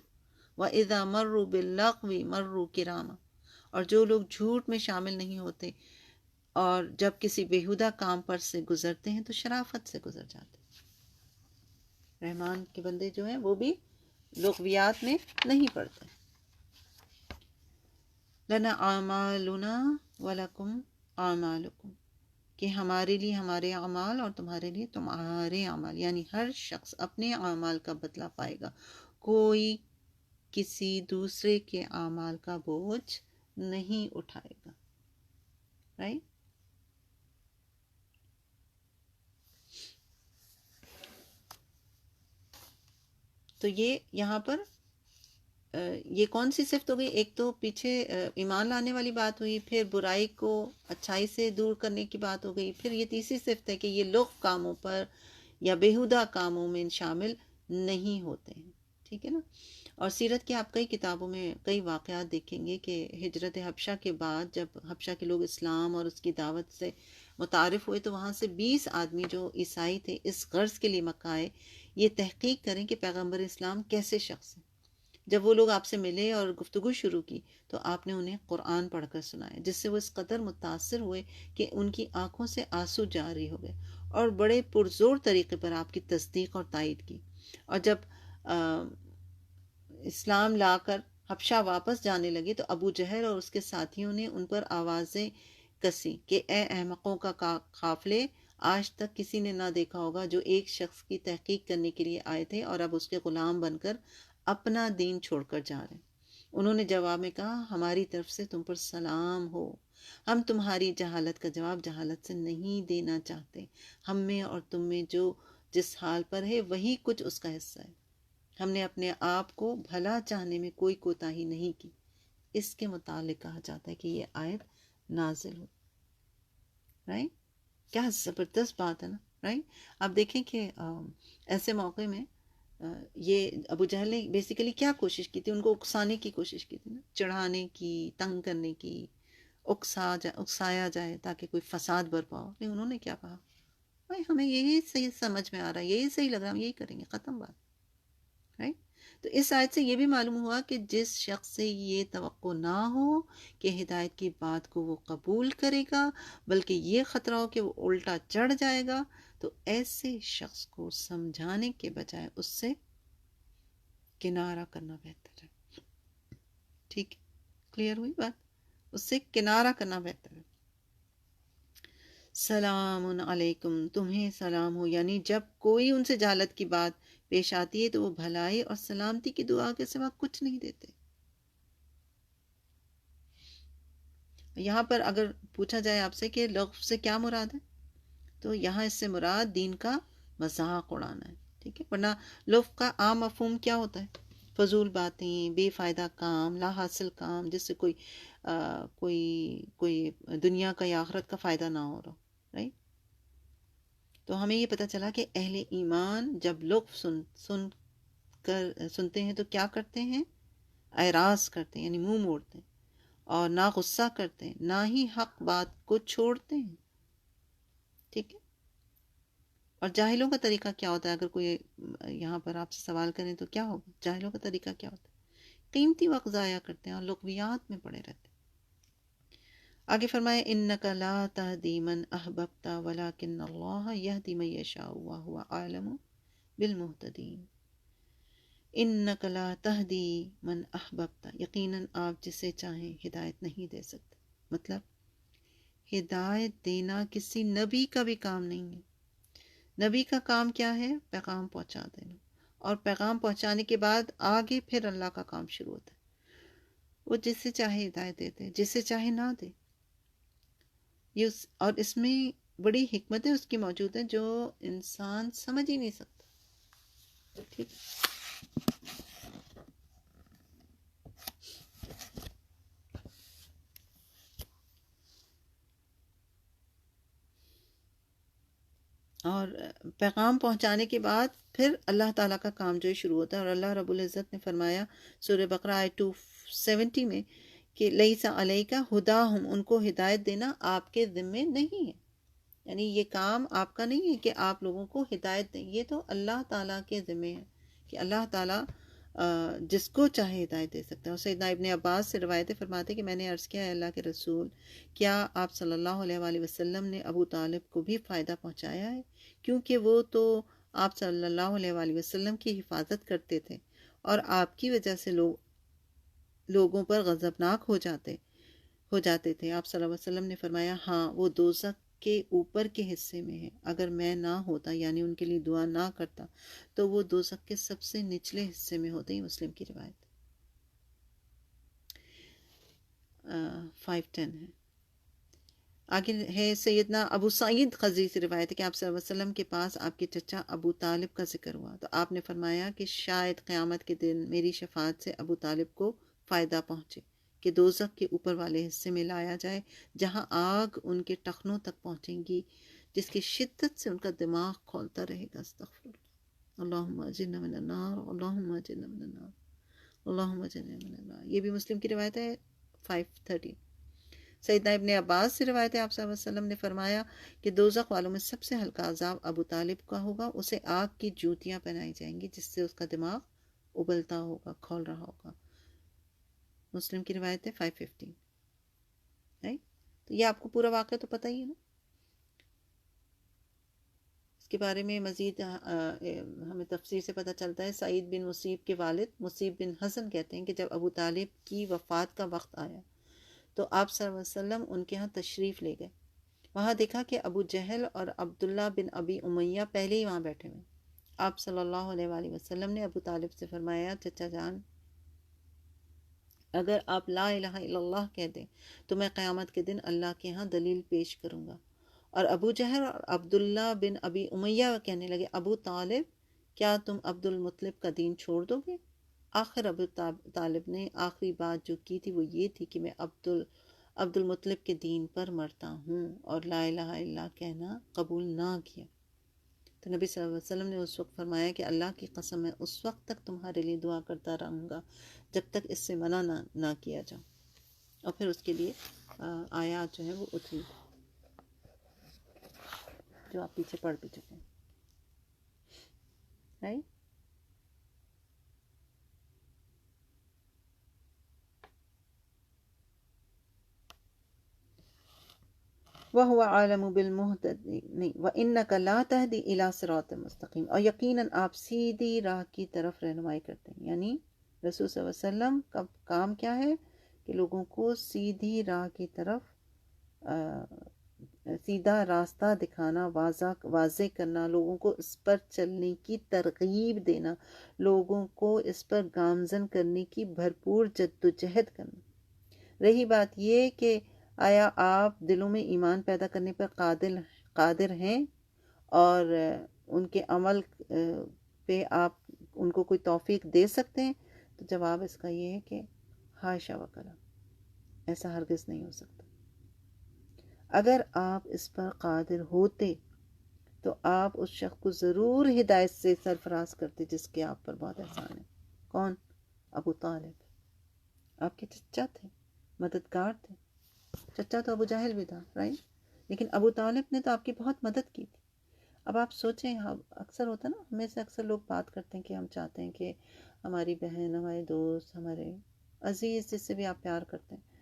وَإِذَا مَرُّوا بِاللَّغْوِ مَرُّوا کِرَامًا، اور جو لوگ جھوٹ میں شامل نہیں ہوتے اور جب کسی بیہودہ کام پر سے گزرتے ہیں تو شرافت سے گزر جاتے ہیں۔ رحمان کے بندے جو ہیں وہ بھی لغویات میں نہیں پڑتے۔ لَنَا أَعْمَالُنَا وَلَكُمْ أَعْمَالُكُمْ، کہ ہمارے لیے ہمارے اعمال اور تمہارے لیے تمہارے اعمال، یعنی ہر شخص اپنے اعمال کا بدلہ پائے گا، کوئی کسی دوسرے کے اعمال کا بوجھ نہیں اٹھائے گا۔ رائٹ؟ تو یہ یہاں پر یہ کون سی صفت ہو گئی؟ ایک تو پیچھے ایمان لانے والی بات ہوئی، پھر برائی کو اچھائی سے دور کرنے کی بات ہو گئی، پھر یہ تیسری صفت ہے کہ یہ لغو کاموں پر یا بیہودہ کاموں میں شامل نہیں ہوتے ہیں۔ ٹھیک ہے نا؟ اور سیرت کی آپ کئی کتابوں میں کئی واقعات دیکھیں گے کہ ہجرت حبشہ کے بعد جب حبشہ کے لوگ اسلام اور اس کی دعوت سے متعارف ہوئے تو وہاں سے 20 آدمی جو عیسائی تھے اس غرض کے لیے مکہ آئے، یہ تحقیق کریں کہ پیغمبر اسلام کیسے شخص ہیں۔ جب وہ لوگ آپ سے ملے اور گفتگو شروع کی تو آپ نے انہیں قرآن پڑھ کر سنایا، جس سے وہ اس قدر متاثر ہوئے کہ ان کی آنکھوں سے آنسو جاری ہو گئے، اور بڑے پرزور طریقے پر آپ کی تصدیق اور تائید کی۔ اور جب اسلام لا کر حبشہ واپس جانے لگے تو ابو جہل اور اس کے ساتھیوں نے ان پر آوازیں کسی کہ اے احمقوں کا قافلے، آج تک کسی نے نہ دیکھا ہوگا جو ایک شخص کی تحقیق کرنے کے لیے آئے تھے اور اب اس کے غلام بن کر اپنا دین چھوڑ کر جا رہے ہیں۔ انہوں نے جواب میں کہا، ہماری طرف سے تم پر سلام ہو، ہم تمہاری جہالت کا جواب جہالت سے نہیں دینا چاہتے، ہم میں اور تم میں جو جس حال پر ہے وہی کچھ اس کا حصہ ہے، ہم نے اپنے آپ کو بھلا چاہنے میں کوئی کوتاہی نہیں کی۔ اس کے متعلق کہا جاتا ہے کہ یہ آیت نازل ہو۔ رائٹ؟ کیا زبردست بات ہے نا؟ رائٹ؟ آپ دیکھیں کہ ایسے موقع میں یہ ابو جہل نے بیسیکلی کیا کوشش کی تھی؟ ان کو اکسانے کی کوشش کی تھی نا، چڑھانے کی، تنگ کرنے کی، اکسایا جائے تاکہ کوئی فساد برپا ہو۔ لیکن انہوں نے کیا کہا؟ بھائی ہمیں یہی صحیح سمجھ میں آ رہا ہے، یہی صحیح لگ رہا ہے، ہم یہی کریں گے، ختم بات۔ رائٹ؟ تو اس آیت سے یہ بھی معلوم ہوا کہ جس شخص سے یہ توقع نہ ہو کہ ہدایت کی بات کو وہ قبول کرے گا، بلکہ یہ خطرہ ہو کہ وہ الٹا چڑھ جائے گا، تو ایسے شخص کو سمجھانے کے بجائے اس سے کنارہ کرنا بہتر ہے۔ ٹھیک، کلیئر ہوئی بات؟ اس سے کنارہ کرنا بہتر ہے۔ سلام علیکم، تمہیں سلام ہو، یعنی جب کوئی ان سے جہالت کی بات پیش آتی ہے تو وہ بھلائی اور سلامتی کی دعا کے سوا کچھ نہیں دیتے۔ یہاں پر اگر پوچھا جائے آپ سے کہ لغو سے کیا مراد ہے، تو یہاں اس سے مراد دین کا مذاق اڑانا ہے۔ ٹھیک ہے؟ ورنہ لغو کا عام مفہوم کیا ہوتا ہے؟ فضول باتیں، بے فائدہ کام، لا حاصل کام، جس سے کوئی دنیا کا یا آخرت کا فائدہ نہ ہو رہا۔ رائٹ؟ تو ہمیں یہ پتہ چلا کہ اہل ایمان جب لطف سنتے ہیں تو کیا کرتے ہیں؟ اعراض کرتے ہیں، یعنی منہ موڑتے ہیں، اور نہ غصہ کرتے ہیں، نہ ہی حق بات کو چھوڑتے ہیں. ٹھیک ہے. اور جاہلوں کا طریقہ کیا ہوتا ہے؟ اگر کوئی یہاں پر آپ سے سوال کریں تو کیا ہوگا؟ جاہلوں کا طریقہ کیا ہوتا ہے؟ قیمتی وقت ضائع کرتے ہیں اور لغویات میں پڑے رہتے ہیں. آگے فرمائے انک لا تہدی من احببت ولکن اللہ یہدی من یشاء وہو اعلم بالمہتدین. انک لا تہدی من احببت، یقیناً آپ جسے چاہیں ہدایت نہیں دے سکتے. مطلب ہدایت دینا کسی نبی کا بھی کام نہیں ہے. نبی کا کام کیا ہے؟ پیغام پہنچا دینا، اور پیغام پہنچانے کے بعد آگے پھر اللہ کا کام شروع ہوتا ہے. وہ جسے چاہے ہدایت دیتے ہیں، جسے چاہے نہ دے. اور اس میں بڑی حکمتیں اس کی موجود ہیں جو انسان سمجھ ہی نہیں سکتا. ٹھیک. اور پیغام پہنچانے کے بعد پھر اللہ تعالیٰ کا کام جو ہے شروع ہوتا ہے. اور اللہ رب العزت نے فرمایا سورہ بقرہ آیت 270 میں کہ لیسا علیکا ہداہم، ان کو ہدایت دینا آپ کے ذمے نہیں ہے. یعنی یہ کام آپ کا نہیں ہے کہ آپ لوگوں کو ہدایت دیں، یہ تو اللہ تعالیٰ کے ذمے ہے کہ اللہ تعالیٰ جس کو چاہے ہدایت دے سکتا ہے. اور سیدنا ابن عباس سے روایتیں فرماتے کہ میں نے عرض کیا ہے اللہ کے رسول، کیا آپ صلی اللہ علیہ وآلہ وسلم نے ابو طالب کو بھی فائدہ پہنچایا ہے؟ کیونکہ وہ تو آپ صلی اللہ علیہ وآلہ وسلم کی حفاظت کرتے تھے اور آپ کی وجہ سے لوگوں پر غضبناک ہو جاتے تھے. آپ صلی اللہ علیہ وسلم نے فرمایا ہاں وہ دوزخ کے اوپر کے حصے میں ہے، اگر میں نہ ہوتا یعنی ان کے لیے دعا نہ کرتا تو وہ دوزخ کے سب سے نچلے حصے میں ہوتے. ہی مسلم کی روایت 510 ہے. آگے ہے سیدنا ابو سعید خضری سے روایت ہے کہ آپ صلی اللہ علیہ وسلم کے پاس آپ کے چچا ابو طالب کا ذکر ہوا تو آپ نے فرمایا کہ شاید قیامت کے دن میری شفاعت سے ابو طالب کو فائدہ پہنچے کہ دوزخ کے اوپر والے حصے میں لایا جائے جہاں آگ ان کے ٹخنوں تک پہنچیں گی، جس کی شدت سے ان کا دماغ کھولتا رہے گا. استغفر اللہ، اللہم اجرنا من النار، اللہم اجرنا من النار، اللہم اجرنا من النار. یہ بھی مسلم کی روایت ہے 530. سیدنا ابن عباس سے روایت ہے آپ صلی اللہ علیہ وسلم نے فرمایا کہ دوزخ والوں میں سب سے ہلکا عذاب ابو طالب کا ہوگا، اسے آگ کی جوتیاں پہنائی جائیں گی جس سے اس کا دماغ ابلتا ہوگا، کھول رہا ہوگا. مسلم کی روایت ہے 515. تو یہ آپ کو پورا واقعہ تو پتہ ہی ہے نا. اس کے بارے میں مزید ہمیں تفسیر سے پتہ چلتا ہے. سعید بن مصیب کے والد مصیب بن حسن کہتے ہیں کہ جب ابو طالب کی وفات کا وقت آیا تو آپ صلی اللہ علیہ وسلم ان کے ہاں تشریف لے گئے. وہاں دیکھا کہ ابو جہل اور عبداللہ بن ابی امیہ پہلے ہی وہاں بیٹھے ہوئے. آپ صلی اللہ علیہ وآلہ وسلم نے ابو طالب سے فرمایا چچا جان، اگر آپ لا الہ الا اللہ کہہ دیں تو میں قیامت کے دن اللہ کے ہاں دلیل پیش کروں گا. اور ابو جہل اور عبداللہ بن ابی امیہ کہنے لگے ابو طالب کیا تم عبد المطلب کا دین چھوڑ دو گے؟ آخر ابو طالب نے آخری بات جو کی تھی وہ یہ تھی کہ میں عبد المطلب کے دین پر مرتا ہوں اور لا الہ الا اللہ کہنا قبول نہ کیا. تو نبی صلی اللہ علیہ وسلم نے اس وقت فرمایا کہ اللہ کی قسم میں اس وقت تک تمہارے لیے دعا کرتا رہوں گا جب تک اس سے منع نہ کیا جاؤ. اور پھر اس کے لیے آیات جو ہیں وہ اتری جو آپ پیچھے پڑھ بھی چکے ہیں. وَهُوَ عَالَمُ بِالْمُهْتَدِينَ وَإِنَّكَ لَا تَهْدِي إِلَىٰ صِرَاطٍ مُسْتَقِيمٍ. اور یقیناً آپ سیدھی راہ کی طرف رہنمائی کرتے ہیں. یعنی رسول صلی اللہ علیہ وسلم کا کام کیا ہے کہ لوگوں کو سیدھی راہ کی طرف سیدھا راستہ دکھانا، واضح کرنا، لوگوں کو اس پر چلنے کی ترغیب دینا، لوگوں کو اس پر گامزن کرنے کی بھرپور جدوجہد کرنا. رہی بات یہ کہ آیا آپ دلوں میں ایمان پیدا کرنے پر قادر ہیں اور ان کے عمل پہ آپ ان کو کوئی توفیق دے سکتے ہیں؟ تو جواب اس کا یہ ہے کہ حاشا وکلا، ایسا ہرگز نہیں ہو سکتا. اگر آپ اس پر قادر ہوتے تو آپ اس شخص کو ضرور ہدایت سے سرفراز کرتے جس کے آپ پر بہت احسان ہے. کون؟ ابو طالب. آپ کے چچا تھے، مددگار تھے. چچا تو ابو جہل بھی تھا، رائٹ، لیکن ابو طالب نے تو آپ کی بہت مدد کی تھی. اب آپ سوچیں، اکثر ہوتا ہے نا، ہمیں سے اکثر لوگ بات کرتے ہیں کہ ہم چاہتے ہیں کہ ہماری بہن، ہمارے دوست، ہمارے عزیز جس سے بھی آپ پیار کرتے ہیں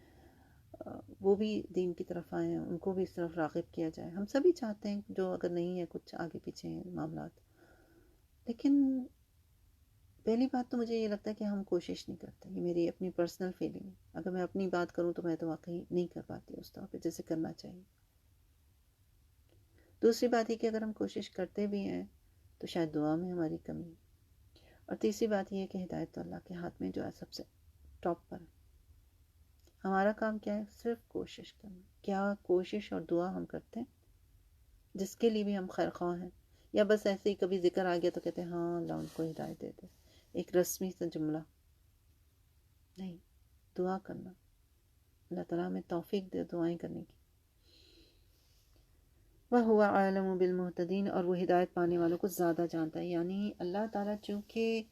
وہ بھی دین کی طرف آئیں، ان کو بھی اس طرف راغب کیا جائے. ہم سبھی چاہتے ہیں، جو اگر نہیں ہے کچھ آگے پیچھے ہیں معاملات. لیکن پہلی بات تو مجھے یہ لگتا ہے کہ ہم کوشش نہیں کرتے. یہ میری اپنی پرسنل فیلنگ ہے. اگر میں اپنی بات کروں تو میں تو واقعی نہیں کر پاتی اس طرح پہ جیسے کرنا چاہیے. دوسری بات یہ کہ اگر ہم کوشش کرتے بھی ہیں تو شاید دعا میں ہماری کمی ہے. اور تیسری بات یہ ہے کہ ہدایت تو اللہ کے ہاتھ میں جو ہے سب سے ٹاپ پر ہے. ہمارا کام کیا ہے؟ صرف کوشش کرنا. کیا کوشش اور دعا ہم کرتے ہیں جس کے لیے بھی ہم خیر خواہ ہیں، یا بس ایسے ہی کبھی ذکر آ گیا تو کہتے ہیں ہاں اللہ ان کو ہدایت دے دے، ایک رسمی سا جملہ نہیں. دعا کرنا، اللہ تعالیٰ ہمیں توفیق دے دعائیں کرنے کی. وَهُوَ عَالَمُ بِالْمُهْتَدِينَ، اور وہ ہدایت پانے والوں کو زیادہ جانتا ہے. یعنی اللہ تعالیٰ چونکہ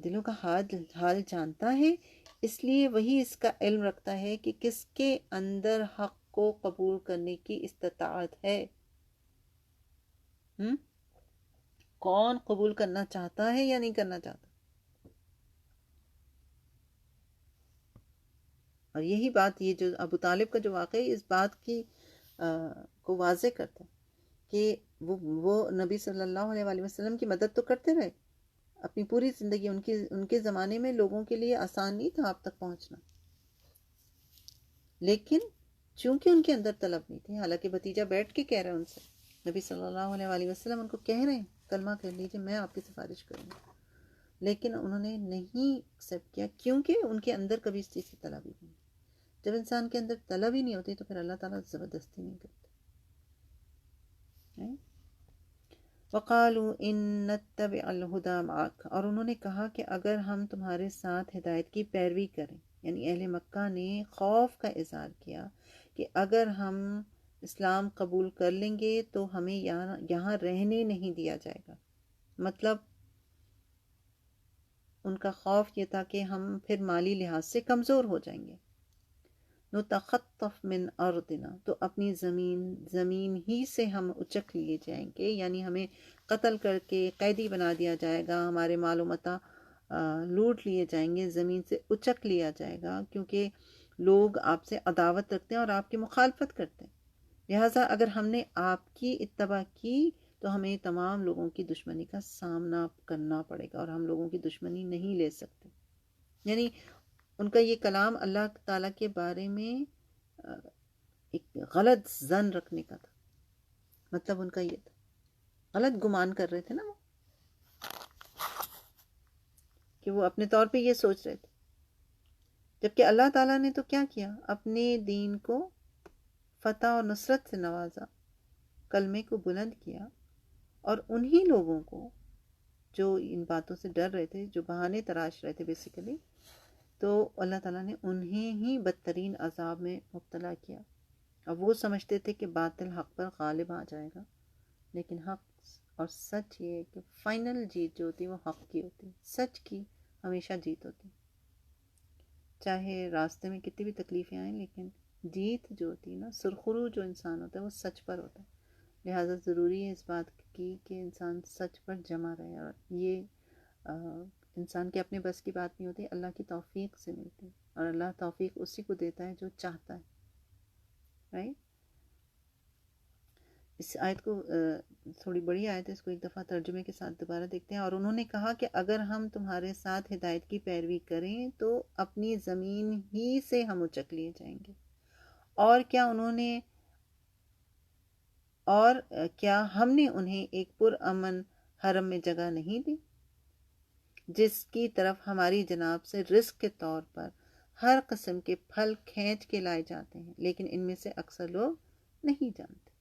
دلوں کا حال جانتا ہے، اس لیے وہی اس کا علم رکھتا ہے کہ کس کے اندر حق کو قبول کرنے کی استطاعت ہے. کون قبول کرنا چاہتا ہے یا نہیں کرنا چاہتا. اور یہی بات، یہ جو ابو طالب کا جو واقعہ ہے اس بات کی کو واضح کرتا ہے کہ وہ نبی صلی اللہ علیہ وآلہ وسلم کی مدد تو کرتے رہے اپنی پوری زندگی. ان کے زمانے میں لوگوں کے لیے آسان نہیں تھا آپ تک پہنچنا، لیکن چونکہ ان کے اندر طلب نہیں تھی. حالانکہ بھتیجا بیٹھ کے کہہ رہا ہے ان سے، نبی صلی اللہ علیہ وآلہ وسلم ان کو کہہ رہے ہیں کلمہ کہہ لیجیے، میں آپ کی سفارش کروں گا، لیکن انہوں نے نہیں ایکسیپٹ کیا کیونکہ ان کے اندر کبھی اس چیز کی طلب ہی نہیں. جب انسان کے اندر طلب ہی نہیں ہوتی تو پھر اللہ تعالیٰ زبردستی نہیں کرتے. وَقَالُوا إِن نَتَّبِعَ الْهُدَى مَعَكَ، اور انہوں نے کہا کہ اگر ہم تمہارے ساتھ ہدایت کی پیروی کریں. یعنی اہل مکہ نے خوف کا اظہار کیا کہ اگر ہم اسلام قبول کر لیں گے تو ہمیں یہاں رہنے نہیں دیا جائے گا. مطلب ان کا خوف یہ تھا کہ ہم پھر مالی لحاظ سے کمزور ہو جائیں گے. نتخطف من ارضنا، تو اپنی زمین ہی سے ہم اچک لیے جائیں گے. یعنی ہمیں قتل کر کے قیدی بنا دیا جائے گا، ہمارے مال و متاع لوٹ لیے جائیں گے، زمین سے اچک لیا جائے گا، کیونکہ لوگ آپ سے عداوت رکھتے ہیں اور آپ کی مخالفت کرتے ہیں. لہٰذا اگر ہم نے آپ کی اتباع کی تو ہمیں تمام لوگوں کی دشمنی کا سامنا کرنا پڑے گا اور ہم لوگوں کی دشمنی نہیں لے سکتے. یعنی ان کا یہ کلام اللہ تعالیٰ کے بارے میں ایک غلط ظن رکھنے کا تھا. مطلب ان کا یہ تھا، غلط گمان کر رہے تھے نا وہ، کہ وہ اپنے طور پہ یہ سوچ رہے تھے. جبکہ اللہ تعالیٰ نے تو کیا کیا، اپنے دین کو فتح اور نصرت سے نوازا، کلمے کو بلند کیا، اور انہی لوگوں کو جو ان باتوں سے ڈر رہے تھے، جو بہانے تراش رہے تھے بیسیکلی، تو اللہ تعالیٰ نے انہیں ہی بدترین عذاب میں مبتلا کیا. اب وہ سمجھتے تھے کہ باطل حق پر غالب آ جائے گا، لیکن حق اور سچ یہ ہے کہ فائنل جیت جو ہوتی ہے وہ حق کی ہوتی ہے. سچ کی ہمیشہ جیت ہوتی ہے، چاہے راستے میں کتنی بھی تکلیفیں آئیں، لیکن جیت جو ہوتی ہے نا، سرخرو جو انسان ہوتا ہے وہ سچ پر ہوتا ہے. لہٰذا ضروری ہے اس بات کی کہ انسان سچ پر جمع رہے، اور یہ انسان کے اپنے بس کی بات نہیں ہوتی، اللہ کی توفیق سے ملتی ہے، اور اللہ توفیق اسی کو دیتا ہے جو چاہتا ہے. رائٹ. اس آیت کو تھوڑی بڑی آیت ہے، اس کو ایک دفعہ ترجمے کے ساتھ دوبارہ دیکھتے ہیں. اور انہوں نے کہا کہ اگر ہم تمہارے ساتھ ہدایت کی پیروی کریں تو اپنی زمین ہی سے ہم اچک لیے جائیں گے. اور کیا ہم نے انہیں ایک پرامن حرم میں جگہ نہیں دی جس کی طرف ہماری جناب سے رزق کے طور پر ہر قسم کے پھل کھینچ کے لائے جاتے ہیں، لیکن ان میں سے اکثر لوگ نہیں جانتے.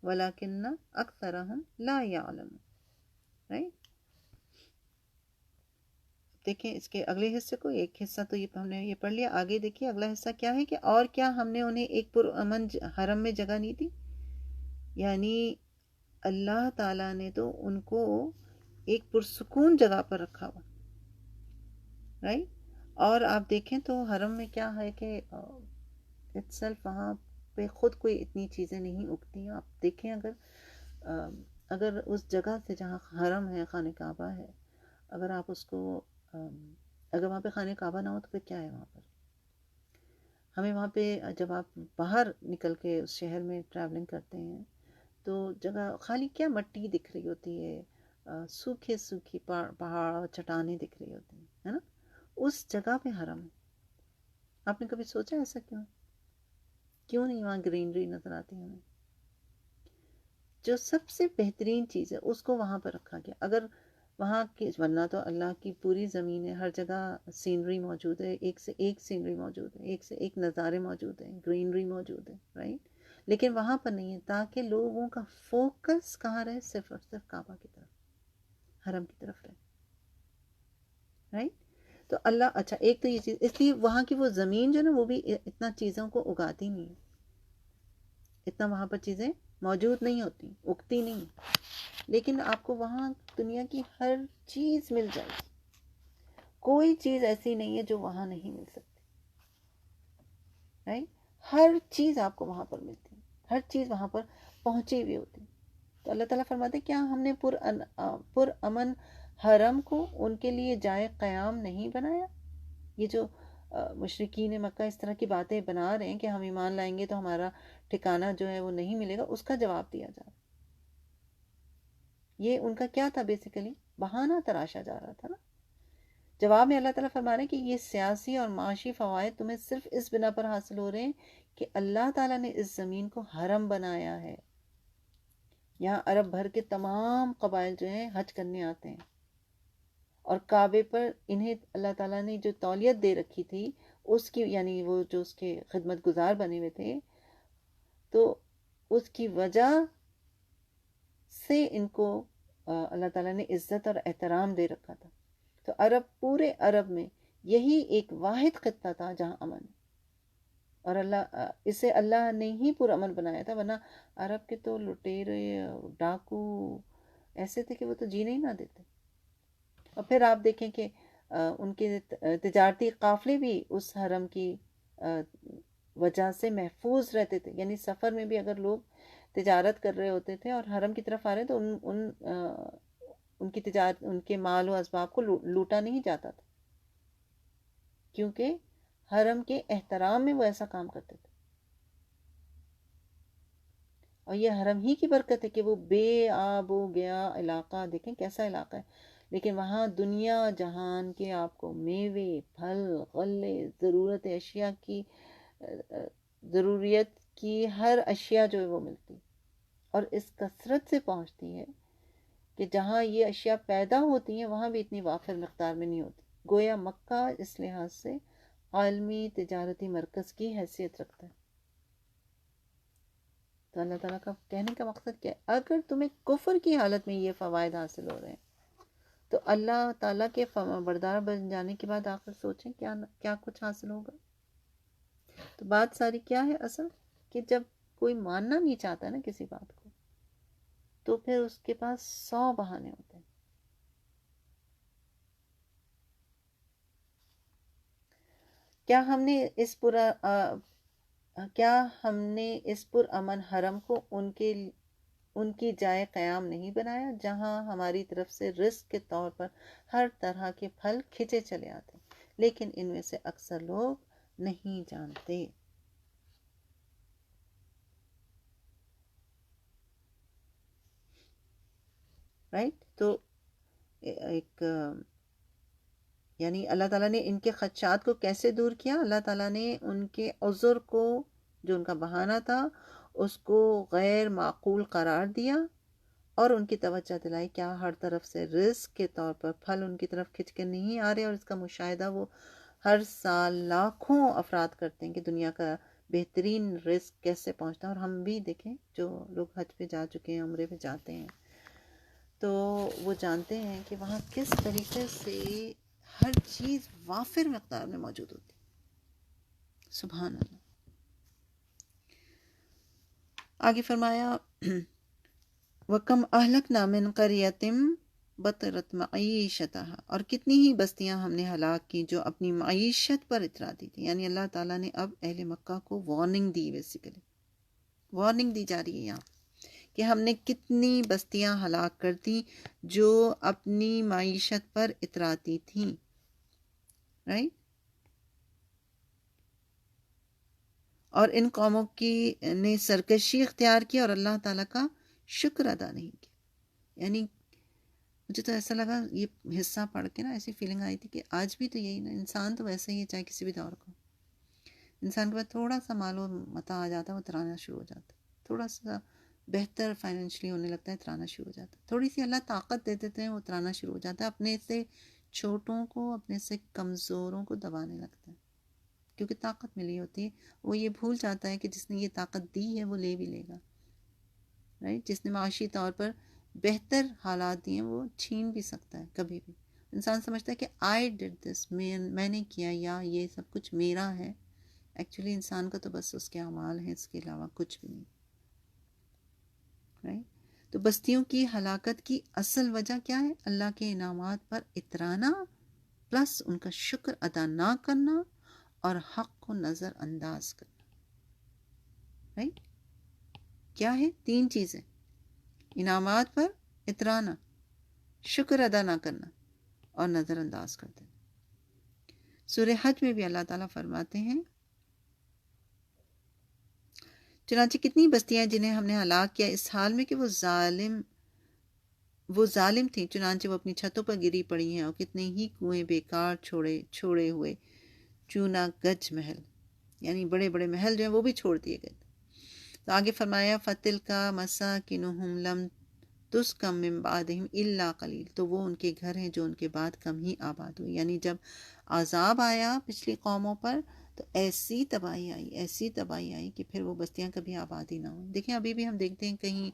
وَلَكِنَّ أَكْثَرَهُمْ لَا يَعْلَمُونَ. رائٹ. دیکھیں اس کے اگلے حصے کو، ایک حصہ تو یہ ہم نے یہ پڑھ لیا، آگے دیکھیے اگلا حصہ کیا ہے کہ اور کیا ہم نے انہیں ایک پرامن حرم میں جگہ نہیں دی. یعنی اللہ تعالیٰ نے تو ان کو ایک پرسکون جگہ پر رکھا ہوا، رائٹ. اور آپ دیکھیں تو حرم میں کیا ہے کہ اٹسیلف وہاں پہ خود کوئی اتنی چیزیں نہیں اگتی. آپ دیکھیں اگر اس جگہ سے جہاں حرم ہے، خانہ کعبہ ہے، اگر آپ اس کو اگر وہاں پہ خانہ کعبہ نہ ہو تو پھر کیا ہے وہاں پر؟ ہمیں وہاں پہ جب آپ باہر نکل کے اس شہر میں ٹریولنگ کرتے ہیں تو جگہ خالی کیا مٹی دکھ رہی ہوتی ہے، سوکھی پہاڑ اور چٹانیں دکھ رہی ہوتی ہیں، ہے نا. اس جگہ پہ حرم ہے. آپ نے کبھی سوچا ایسا کیوں نہیں وہاں گرینری نظر آتی ہمیں؟ جو سب سے بہترین چیز ہے اس کو وہاں پر رکھا گیا. اگر وہاں کی، ورنہ تو اللہ کی پوری زمین ہے، ہر جگہ سینری موجود ہے، ایک سے ایک سینری موجود ہے، ایک سے ایک نظارے موجود ہیں، گرینری موجود ہے، رائٹ. لیکن وہاں پر نہیں ہے تاکہ لوگوں کا فوکس کہاں رہے؟ صرف اور صرف کعبہ کی طرف، حرم کی طرف رہے، رائٹ. تو اللہ، اچھا ایک تو یہ چیز، اس لیے وہاں کی وہ زمین جو نا وہ بھی اتنا چیزوں کو اگاتی نہیں ہے، اتنا وہاں پر چیزیں موجود نہیں ہوتی، اگتی نہیں. لیکن آپ کو وہاں دنیا کی ہر چیز مل جائے گی. کوئی چیز ایسی نہیں ہے جو وہاں نہیں مل سکتی، رائٹ. ہر چیز آپ کو وہاں پر ملتی ہے، ہر چیز وہاں پر پہنچی ہوئی ہوتی. تو اللہ تعالیٰ فرماتے کیا ہم نے پر امن حرم کو ان کے لیے جائے قیام نہیں بنایا؟ یہ جو مشرکین مکہ اس طرح کی باتیں بنا رہے ہیں کہ ہم ایمان لائیں گے تو ہمارا ٹھکانہ جو ہے وہ نہیں ملے گا، اس کا جواب دیا جا رہا. یہ ان کا کیا تھا؟ بیسیکلی بہانہ تراشا جا رہا تھا نا. جواب میں اللہ تعالیٰ فرما رہے ہیں کہ یہ سیاسی اور معاشی فوائد تمہیں صرف اس بنا پر حاصل ہو رہے ہیں کہ اللہ تعالیٰ نے اس زمین کو حرم بنایا ہے. یہاں عرب بھر کے تمام قبائل جو ہیں حج کرنے آتے ہیں، اور کعبے پر انہیں اللہ تعالیٰ نے جو تولیت دے رکھی تھی اس کی، یعنی وہ جو اس کے خدمت گزار بنے ہوئے تھے، تو اس کی وجہ سے ان کو اللہ تعالیٰ نے عزت اور احترام دے رکھا تھا. تو پورے عرب میں یہی ایک واحد خطہ تھا جہاں امن ہے. اور اسے اللہ نے ہی پورا امن بنایا تھا، ورنہ عرب کے تو لٹیرے ڈاکو ایسے تھے کہ وہ تو جینے ہی نہ دیتے. اور پھر آپ دیکھیں کہ ان کے تجارتی قافلے بھی اس حرم کی وجہ سے محفوظ رہتے تھے. یعنی سفر میں بھی اگر لوگ تجارت کر رہے ہوتے تھے اور حرم کی طرف آ رہے تو ان کی تجارت، ان کے مال و اسباب کو لوٹا نہیں جاتا تھا، کیونکہ حرم کے احترام میں وہ ایسا کام کرتے تھے. اور یہ حرم ہی کی برکت ہے کہ وہ بے آب و گیا علاقہ، دیکھیں کیسا علاقہ ہے، لیکن وہاں دنیا جہان کے آپ کو میوے، پھل، غلے، ضروریت کی ہر اشیاء جو ہے وہ ملتی، اور اس کثرت سے پہنچتی ہے کہ جہاں یہ اشیاء پیدا ہوتی ہیں وہاں بھی اتنی وافر مقدار میں نہیں ہوتی. گویا مکہ اس لحاظ سے عالمی تجارتی مرکز کی حیثیت رکھتا ہے. تو اللہ تعالیٰ کا کہنے کا مقصد کیا ہے؟ اگر تمہیں کفر کی حالت میں یہ فوائد حاصل ہو رہے ہیں تو اللہ تعالیٰ کے فرمانبردار بن جانے کے بعد آخر سوچیں کیا کچھ حاصل ہوگا. تو بات ساری کیا ہے اصل، کہ جب کوئی ماننا نہیں چاہتا نا کسی بات کو تو پھر اس کے پاس 100 بہانے ہوتے ہیں. کیا ہم نے اس پر امن حرم کو ان کی جائے قیام نہیں بنایا جہاں ہماری طرف سے رزق کے طور پر ہر طرح کے پھل کھچے چلے آتے، لیکن ان میں سے اکثر لوگ نہیں جانتے. رائٹ. تو ایک یعنی اللہ تعالیٰ نے ان کے خدشات کو کیسے دور کیا؟ اللہ تعالیٰ نے ان کے عذر کو، جو ان کا بہانہ تھا، اس کو غیر معقول قرار دیا اور ان کی توجہ دلائی کیا ہر طرف سے رزق کے طور پر پھل ان کی طرف کھنچ کے نہیں آ رہے. اور اس کا مشاہدہ وہ ہر سال لاکھوں افراد کرتے ہیں کہ دنیا کا بہترین رزق کیسے پہنچتا ہے. اور ہم بھی دیکھیں جو لوگ حج پہ جا چکے ہیں، عمرے پہ جاتے ہیں، تو وہ جانتے ہیں کہ وہاں کس طریقے سے ہر چیز وافر مقدار میں موجود ہوتی. سبحان اللہ. آگے فرمایا وَكَمْ أَهْلَكْنَا مِنْ قَرْيَةٍ بَطِرَتْ مَعِیشَتَهَا، اور کتنی ہی بستیاں ہم نے ہلاک کی جو اپنی معیشت پر اتراتی تھی. یعنی اللہ تعالیٰ نے اب اہل مکہ کو وارننگ دی، بیسیکلی وارننگ دی جا رہی ہے یہاں کہ ہم نے کتنی بستیاں ہلاک کر دی جو اپنی معیشت پر اتراتی تھیں. رائٹ. اور ان قوموں کی نے سرکشی اختیار کی اور اللہ تعالیٰ کا شکر ادا نہیں کیا. یعنی مجھے تو ایسا لگا یہ حصہ پڑھ کے نا، ایسی فیلنگ آئی تھی کہ آج بھی تو یہی نا، انسان تو ویسے ہی ہے چاہے کسی بھی دور کو. انسان کے پاس تھوڑا سا مال و متاع آ جاتا ہے وہ ترانا شروع ہو جاتا ہے، تھوڑا سا بہتر فائنینشلی ہونے لگتا ہے ترانا شروع ہو جاتا ہے، تھوڑی سی اللہ طاقت دے دیتے ہیں وہ ترانا شروع ہو جاتا ہے، اپنے سے چھوٹوں کو اپنے سے کمزوروں کو دبانے لگتا ہے کیونکہ طاقت ملی ہوتی ہے. وہ یہ بھول جاتا ہے کہ جس نے یہ طاقت دی ہے وہ لے بھی لے گا. رائٹ. جس نے معاشی طور پر بہتر حالات دیے ہیں وہ چھین بھی سکتا ہے کبھی بھی. انسان سمجھتا ہے کہ آئی ڈڈ دس، میں نے کیا، یا یہ سب کچھ میرا ہے. ایکچولی انسان کا تو بس اس کے اعمال ہیں، اس کے علاوہ کچھ بھی نہیں. رائٹ. تو بستیوں کی ہلاکت کی اصل وجہ کیا ہے؟ اللہ کے انعامات پر اترانا پلس ان کا شکر ادا نہ کرنا اور حق کو نظر انداز کرنا. رائٹ. کیا ہے؟ 3 چیزیں: انعامات پر اترانا، شکر ادا نہ کرنا اور نظر انداز کر دینا. سورہ حج میں بھی اللہ تعالیٰ فرماتے ہیں چنانچہ کتنی بستیاں جنہیں ہم نے ہلاک کیا اس حال میں کہ وہ ظالم تھیں، چنانچہ وہ اپنی چھتوں پر گری پڑی ہیں، اور کتنے ہی کنویں بیکار چھوڑے ہوئے چونا گج محل، یعنی بڑے بڑے محل جو ہیں وہ بھی چھوڑ دیے گئے. تو آگے فرمایا فتل کا مساکنہم لم تسکن من بعدہم الا قلیل، تو وہ ان کے گھر ہیں جو ان کے بعد کم ہی آباد ہوئے. یعنی جب عذاب آیا پچھلی قوموں پر تو ایسی تباہی آئی کہ پھر وہ بستیاں کبھی آباد ہی نہ ہوئیں. دیکھیں ابھی بھی ہم دیکھتے ہیں کہیں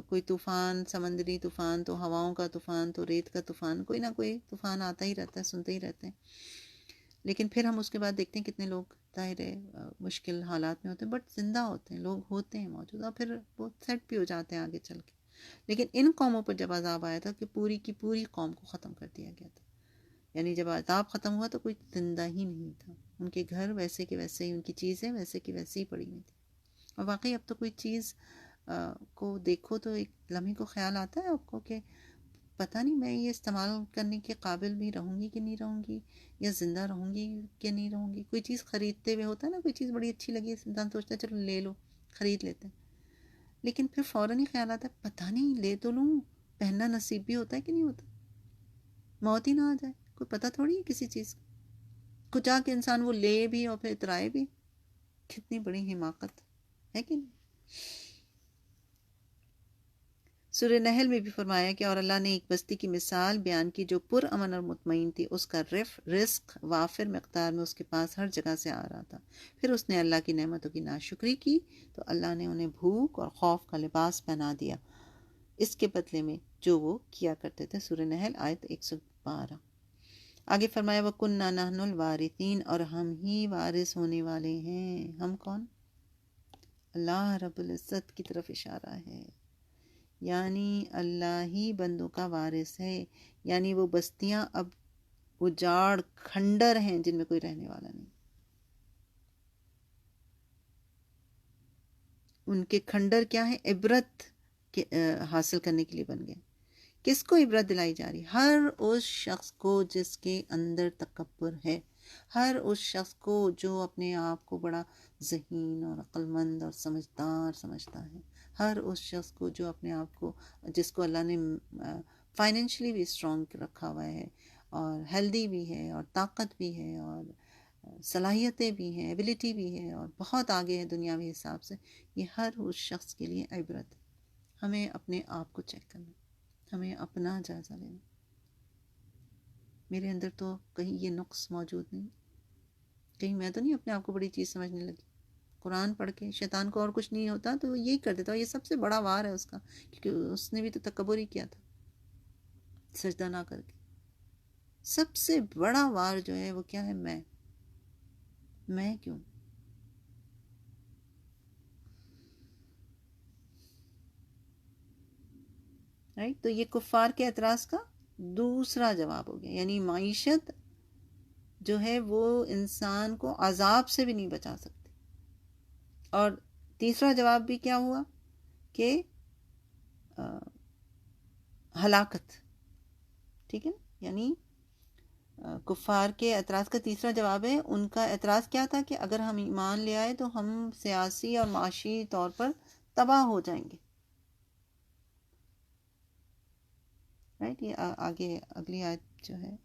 کوئی طوفان، سمندری طوفان، تو ہواؤں کا طوفان، تو ریت کا طوفان، کوئی نہ کوئی طوفان آتا ہی رہتا ہے، سنتے ہی رہتے ہیں. لیکن پھر ہم اس کے بعد دیکھتے ہیں کتنے لوگ ظاہر ہے مشکل حالات میں ہوتے ہیں بٹ زندہ ہوتے ہیں، لوگ ہوتے ہیں موجود، اور پھر وہ سیٹ بھی ہو جاتے ہیں آگے چل کے. لیکن ان قوموں پر جب عذاب آیا تھا کہ پوری کی پوری قوم کو ختم کر دیا گیا تھا. یعنی جب عذاب ختم ہوا تو کوئی زندہ ہی نہیں تھا، ان کے گھر ویسے کے ویسے ہی، ان کی چیزیں ویسے کی ویسے ہی پڑی ہوئی تھی. اور واقعی اب تو کوئی چیز کو دیکھو تو ایک لمحے کو خیال آتا ہے آپ کو کہ پتہ نہیں میں یہ استعمال کرنے کے قابل بھی رہوں گی کہ نہیں رہوں گی، یا زندہ رہوں گی کہ نہیں رہوں گی. کوئی چیز خریدتے ہوئے ہوتا ہے نا، کوئی چیز بڑی اچھی لگی، انسان سوچتا ہے چلو لے لو، خرید لیتے ہیں، لیکن پھر فوراً ہی خیال آتا ہے پتہ نہیں لے تو لوں، پہننا نصیب بھی ہوتا ہے کہ نہیں ہوتا، موت ہی نہ آ جائے، کوئی پتہ تھوڑی ہے کسی چیز کا. کچھ آ کے انسان وہ لے بھی اور پھر اترائے بھی. کتنی بڑی حماقت ہے کہ نہیں. سورہ نحل میں بھی فرمایا کہ اور اللہ نے ایک بستی کی مثال بیان کی جو پر امن اور مطمئن تھی، اس کا رزق وافر مقدار میں اس کے پاس ہر جگہ سے آ رہا تھا. پھر اس نے اللہ کی نعمتوں کی ناشکری کی تو اللہ نے انہیں بھوک اور خوف کا لباس پہنا دیا اس کے بدلے میں جو وہ کیا کرتے تھے. سورہ نحل آیت 112. آگے فرمایا وَكُنَّا نَحْنُ الْوَارِثِينَ، اور ہم ہی وارث ہونے والے ہیں. ہم کون؟ اللہ رب العزت کی طرف اشارہ ہے، یعنی اللہ ہی بندوں کا وارث ہے. یعنی وہ بستیاں اب اجاڑ کھنڈر ہیں جن میں کوئی رہنے والا نہیں. ان کے کھنڈر کیا ہیں؟ عبرت حاصل کرنے کے لیے بن گئے. کس کو عبرت دلائی جا رہی؟ ہر اس شخص کو جس کے اندر تکبر ہے، ہر اس شخص کو جو اپنے آپ کو بڑا ذہین اور عقل مند اور سمجھدار سمجھتا ہے، ہر اس شخص کو جو اپنے آپ کو، جس کو اللہ نے فائنینشلی بھی اسٹرانگ رکھا ہوا ہے اور ہیلدی بھی ہے اور طاقت بھی ہے اور صلاحیتیں بھی ہیں، ایبیلٹی بھی ہے اور بہت آگے ہے دنیاوی حساب سے. یہ ہر اس شخص کے لیے عبرت ہے. ہمیں اپنے آپ کو چیک کرنا، ہمیں اپنا جائزہ لینا. میرے اندر تو کہیں یہ نقص موجود نہیں، کہیں میں تو نہیں اپنے آپ کو بڑی چیز سمجھنے لگی. قرآن پڑھ کے شیطان کو اور کچھ نہیں ہوتا تو وہ یہی کر دیتا، یہ سب سے بڑا وار ہے اس کا، کیونکہ اس نے بھی تو تکبر ہی کیا تھا سجدہ نہ کر کے. سب سے بڑا وار جو ہے وہ کیا ہے؟ میں کیوں. رائٹ. تو یہ کفار کے اعتراض کا دوسرا جواب ہو گیا. یعنی معیشت جو ہے وہ انسان کو عذاب سے بھی نہیں بچا سکتی. اور تیسرا جواب بھی کیا ہوا کہ ہلاکت. ٹھیک ہے نا. یعنی کفار کے اعتراض کا تیسرا جواب ہے. ان کا اعتراض کیا تھا کہ اگر ہم ایمان لے آئے تو ہم سیاسی اور معاشی طور پر تباہ ہو جائیں گے. رائٹ. یہ آگے اگلی آیت جو ہے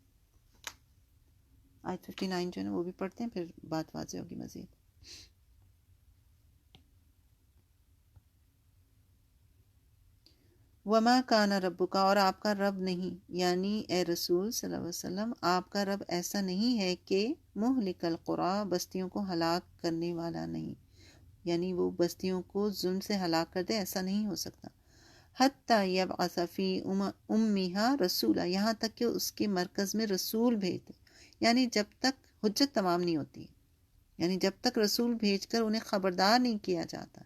آیت 59 جو ہے نا وہ بھی پڑھتے ہیں, پھر بات واضح ہوگی مزید. وما کان ربک, اور آپ کا رب نہیں, یعنی اے رسول صلی اللہ علیہ وسلم آپ کا رب ایسا نہیں ہے کہ مہلک القری, بستیوں کو ہلاک کرنے والا نہیں, یعنی وہ بستیوں کو ظلم سے ہلاک کر دے, ایسا نہیں ہو سکتا. حتی یبعث فی امہا رسولا, یہاں تک کہ اس کے مرکز میں رسول بھیج دے. یعنی جب تک حجت تمام نہیں ہوتی, یعنی جب تک رسول بھیج کر انہیں خبردار نہیں کیا جاتا,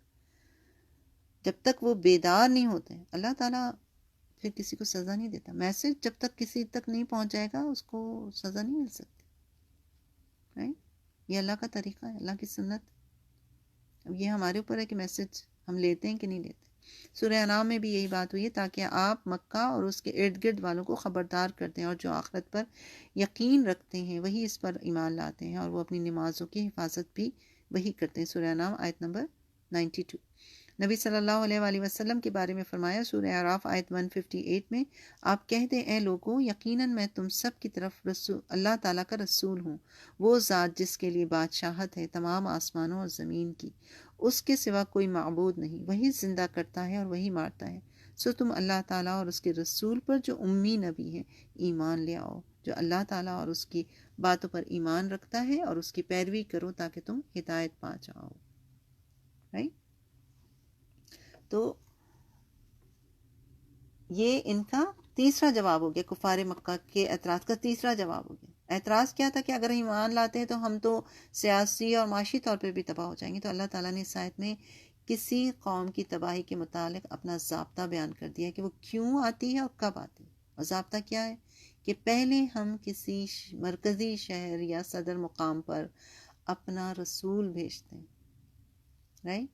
جب تک وہ بیدار نہیں ہوتے, اللہ تعالیٰ پھر کسی کو سزا نہیں دیتا. میسج جب تک کسی تک نہیں پہنچ جائے گا اس کو سزا نہیں مل سکتی. رائٹ. یہ اللہ کا طریقہ ہے, اللہ کی سنت. اب یہ ہمارے اوپر ہے کہ میسج ہم لیتے ہیں کہ نہیں لیتے. سورہ انعام میں بھی یہی بات ہوئی ہے تاکہ آپ مکہ اور اس کے ارد گرد والوں کو خبردار کرتے ہیں, اور جو آخرت پر یقین رکھتے ہیں وہی اس پر ایمان لاتے ہیں, اور وہ اپنی نمازوں کی حفاظت بھی وہی کرتے ہیں. سورہ انعام آیت نمبر 92. نبی صلی اللہ علیہ وآلہ وسلم کے بارے میں فرمایا سورہ اعراف آیت 158 میں, آپ کہہ دیں اے لوگو یقیناً میں تم سب کی طرف اللہ تعالیٰ کا رسول ہوں, وہ ذات جس کے لیے بادشاہت ہے تمام آسمانوں اور زمین کی, اس کے سوا کوئی معبود نہیں, وہی زندہ کرتا ہے اور وہی مارتا ہے. سو تم اللہ تعالیٰ اور اس کے رسول پر جو امی نبی ہیں ایمان لے آؤ, جو اللہ تعالیٰ اور اس کی باتوں پر ایمان رکھتا ہے, اور اس کی پیروی کرو تاکہ تم ہدایت پا جاؤ. رائٹ. تو یہ ان کا تیسرا جواب ہو گیا, کفار مکہ کے اعتراض کا تیسرا جواب ہو گیا. اعتراض کیا تھا کہ اگر ہم ایمان لاتے ہیں تو ہم تو سیاسی اور معاشی طور پہ بھی تباہ ہو جائیں گے. تو اللہ تعالیٰ نے اس آیت میں کسی قوم کی تباہی کے متعلق اپنا ضابطہ بیان کر دیا کہ وہ کیوں آتی ہے اور کب آتی ہے. اور ضابطہ کیا ہے کہ پہلے ہم کسی مرکزی شہر یا صدر مقام پر اپنا رسول بھیجتے ہیں, رائٹ.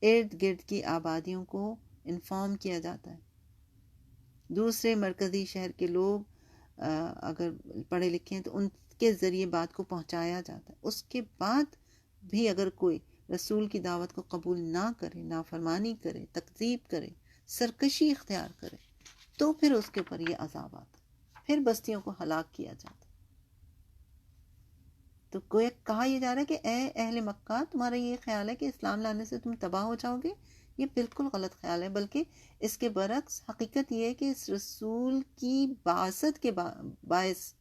ارد گرد کی آبادیوں کو انفارم کیا جاتا ہے, دوسرے مرکزی شہر کے لوگ اگر پڑھے لکھے ہیں تو ان کے ذریعے بات کو پہنچایا جاتا ہے. اس کے بعد بھی اگر کوئی رسول کی دعوت کو قبول نہ کرے, نافرمانی کرے, تکذیب کرے, سرکشی اختیار کرے, تو پھر اس کے اوپر یہ عذاب آتا ہے, پھر بستیوں کو ہلاک کیا جاتا ہے. تو کوئی کہا یہ جا رہا ہے کہ اے اہل مکہ تمہارا یہ خیال ہے کہ اسلام لانے سے تم تباہ ہو جاؤ گے, یہ بالکل غلط خیال ہے. بلکہ اس کے برعکس حقیقت یہ ہے کہ اس رسول کی بعثت کے باعث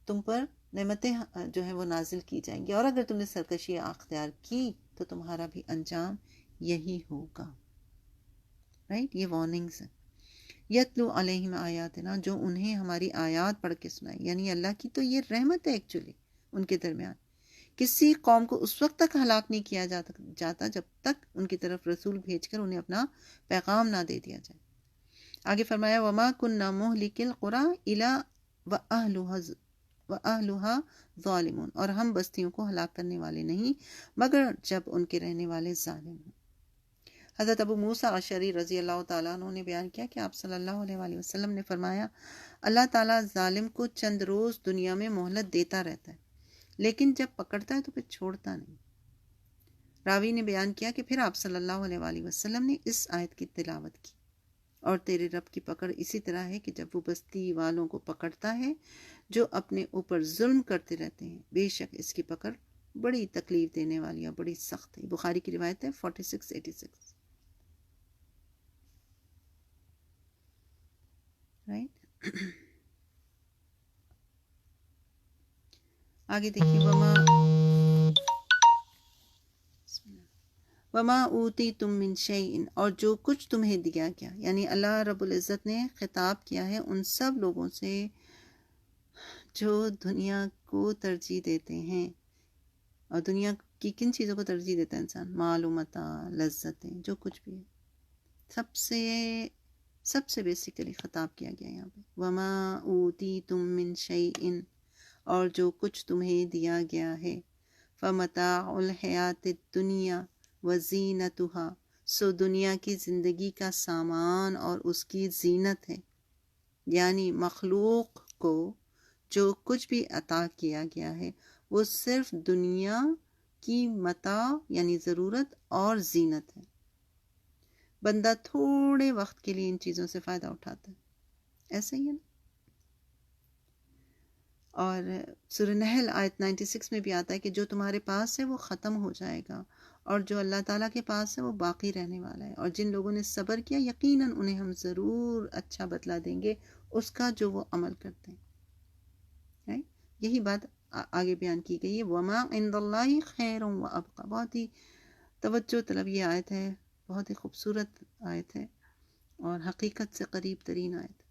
تم پر نعمتیں جو ہیں وہ نازل کی جائیں گی, اور اگر تم نے سرکشی اختیار کی تو تمہارا بھی انجام یہی ہوگا. رائٹ. یہ وارننگز ہیں. یتلو علیہم آیاتنا, جو انہیں ہماری آیات پڑھ کے سنائی, یعنی اللہ کی تو یہ رحمت ہے ایکچولی ان کے درمیان. کسی قوم کو اس وقت تک ہلاک نہیں کیا جاتا جب تک ان کی طرف رسول بھیج کر انہیں اپنا پیغام نہ دے دیا جائے. آگے فرمایا وما کننا مہلک القری الا واہلها ظالمون, اور ہم بستیوں کو ہلاک کرنے والے نہیں مگر جب ان کے رہنے والے ظالم ہوں. حضرت ابو موسیٰ اشعری رضی اللہ تعالیٰ عنہ نے بیان کیا کہ آپ صلی اللہ علیہ وآلہ وسلم نے فرمایا اللہ تعالیٰ ظالم کو چند روز دنیا میں مہلت دیتا رہتا ہے, لیکن جب پکڑتا ہے تو پھر چھوڑتا نہیں. راوی نے بیان کیا کہ پھر آپ صلی اللہ علیہ وآلہ وسلم نے اس آیت کی تلاوت کی, اور تیرے رب کی پکڑ اسی طرح ہے کہ جب وہ بستی والوں کو پکڑتا ہے جو اپنے اوپر ظلم کرتے رہتے ہیں, بے شک اس کی پکڑ بڑی تکلیف دینے والی اور بڑی سخت ہے. بخاری کی روایت ہے 4686. رائٹ. آگے دیکھیے وما اوتی تم من شیئن, اور جو کچھ تمہیں دیا گیا, یعنی اللہ رب العزت نے خطاب کیا ہے ان سب لوگوں سے جو دنیا کو ترجیح دیتے ہیں. اور دنیا کی کن چیزوں کو ترجیح دیتا ہے انسان؟ مال و متاع, لذتیں, جو کچھ بھی ہے. سب سے بیسیکلی خطاب کیا گیا یہاں پہ. وما اوتیتم من شیء، اور جو کچھ تمہیں دیا گیا ہے. فمتاع الحیات الدنیا وزینتها، سو دنیا کی زندگی کا سامان اور اس کی زینت ہے. یعنی مخلوق کو جو کچھ بھی عطا کیا گیا ہے وہ صرف دنیا کی متاع یعنی ضرورت اور زینت ہے. بندہ تھوڑے وقت کے لیے ان چیزوں سے فائدہ اٹھاتا ہے، ایسا ہی ہے نا. اور سورہ نحل آیت 96 میں بھی آتا ہے کہ جو تمہارے پاس ہے وہ ختم ہو جائے گا، اور جو اللہ تعالیٰ کے پاس ہے وہ باقی رہنے والا ہے. اور جن لوگوں نے صبر کیا یقیناً انہیں ہم ضرور اچھا بدلہ دیں گے اس کا جو وہ عمل کرتے ہیں. یہی بات آگے بیان کی گئی ہے. وما عند اللہ خیر و ابقا، بہت ہی توجہ طلب یہ آیت ہے، بہت ہی خوبصورت آیت ہے اور حقیقت سے قریب ترین آیت.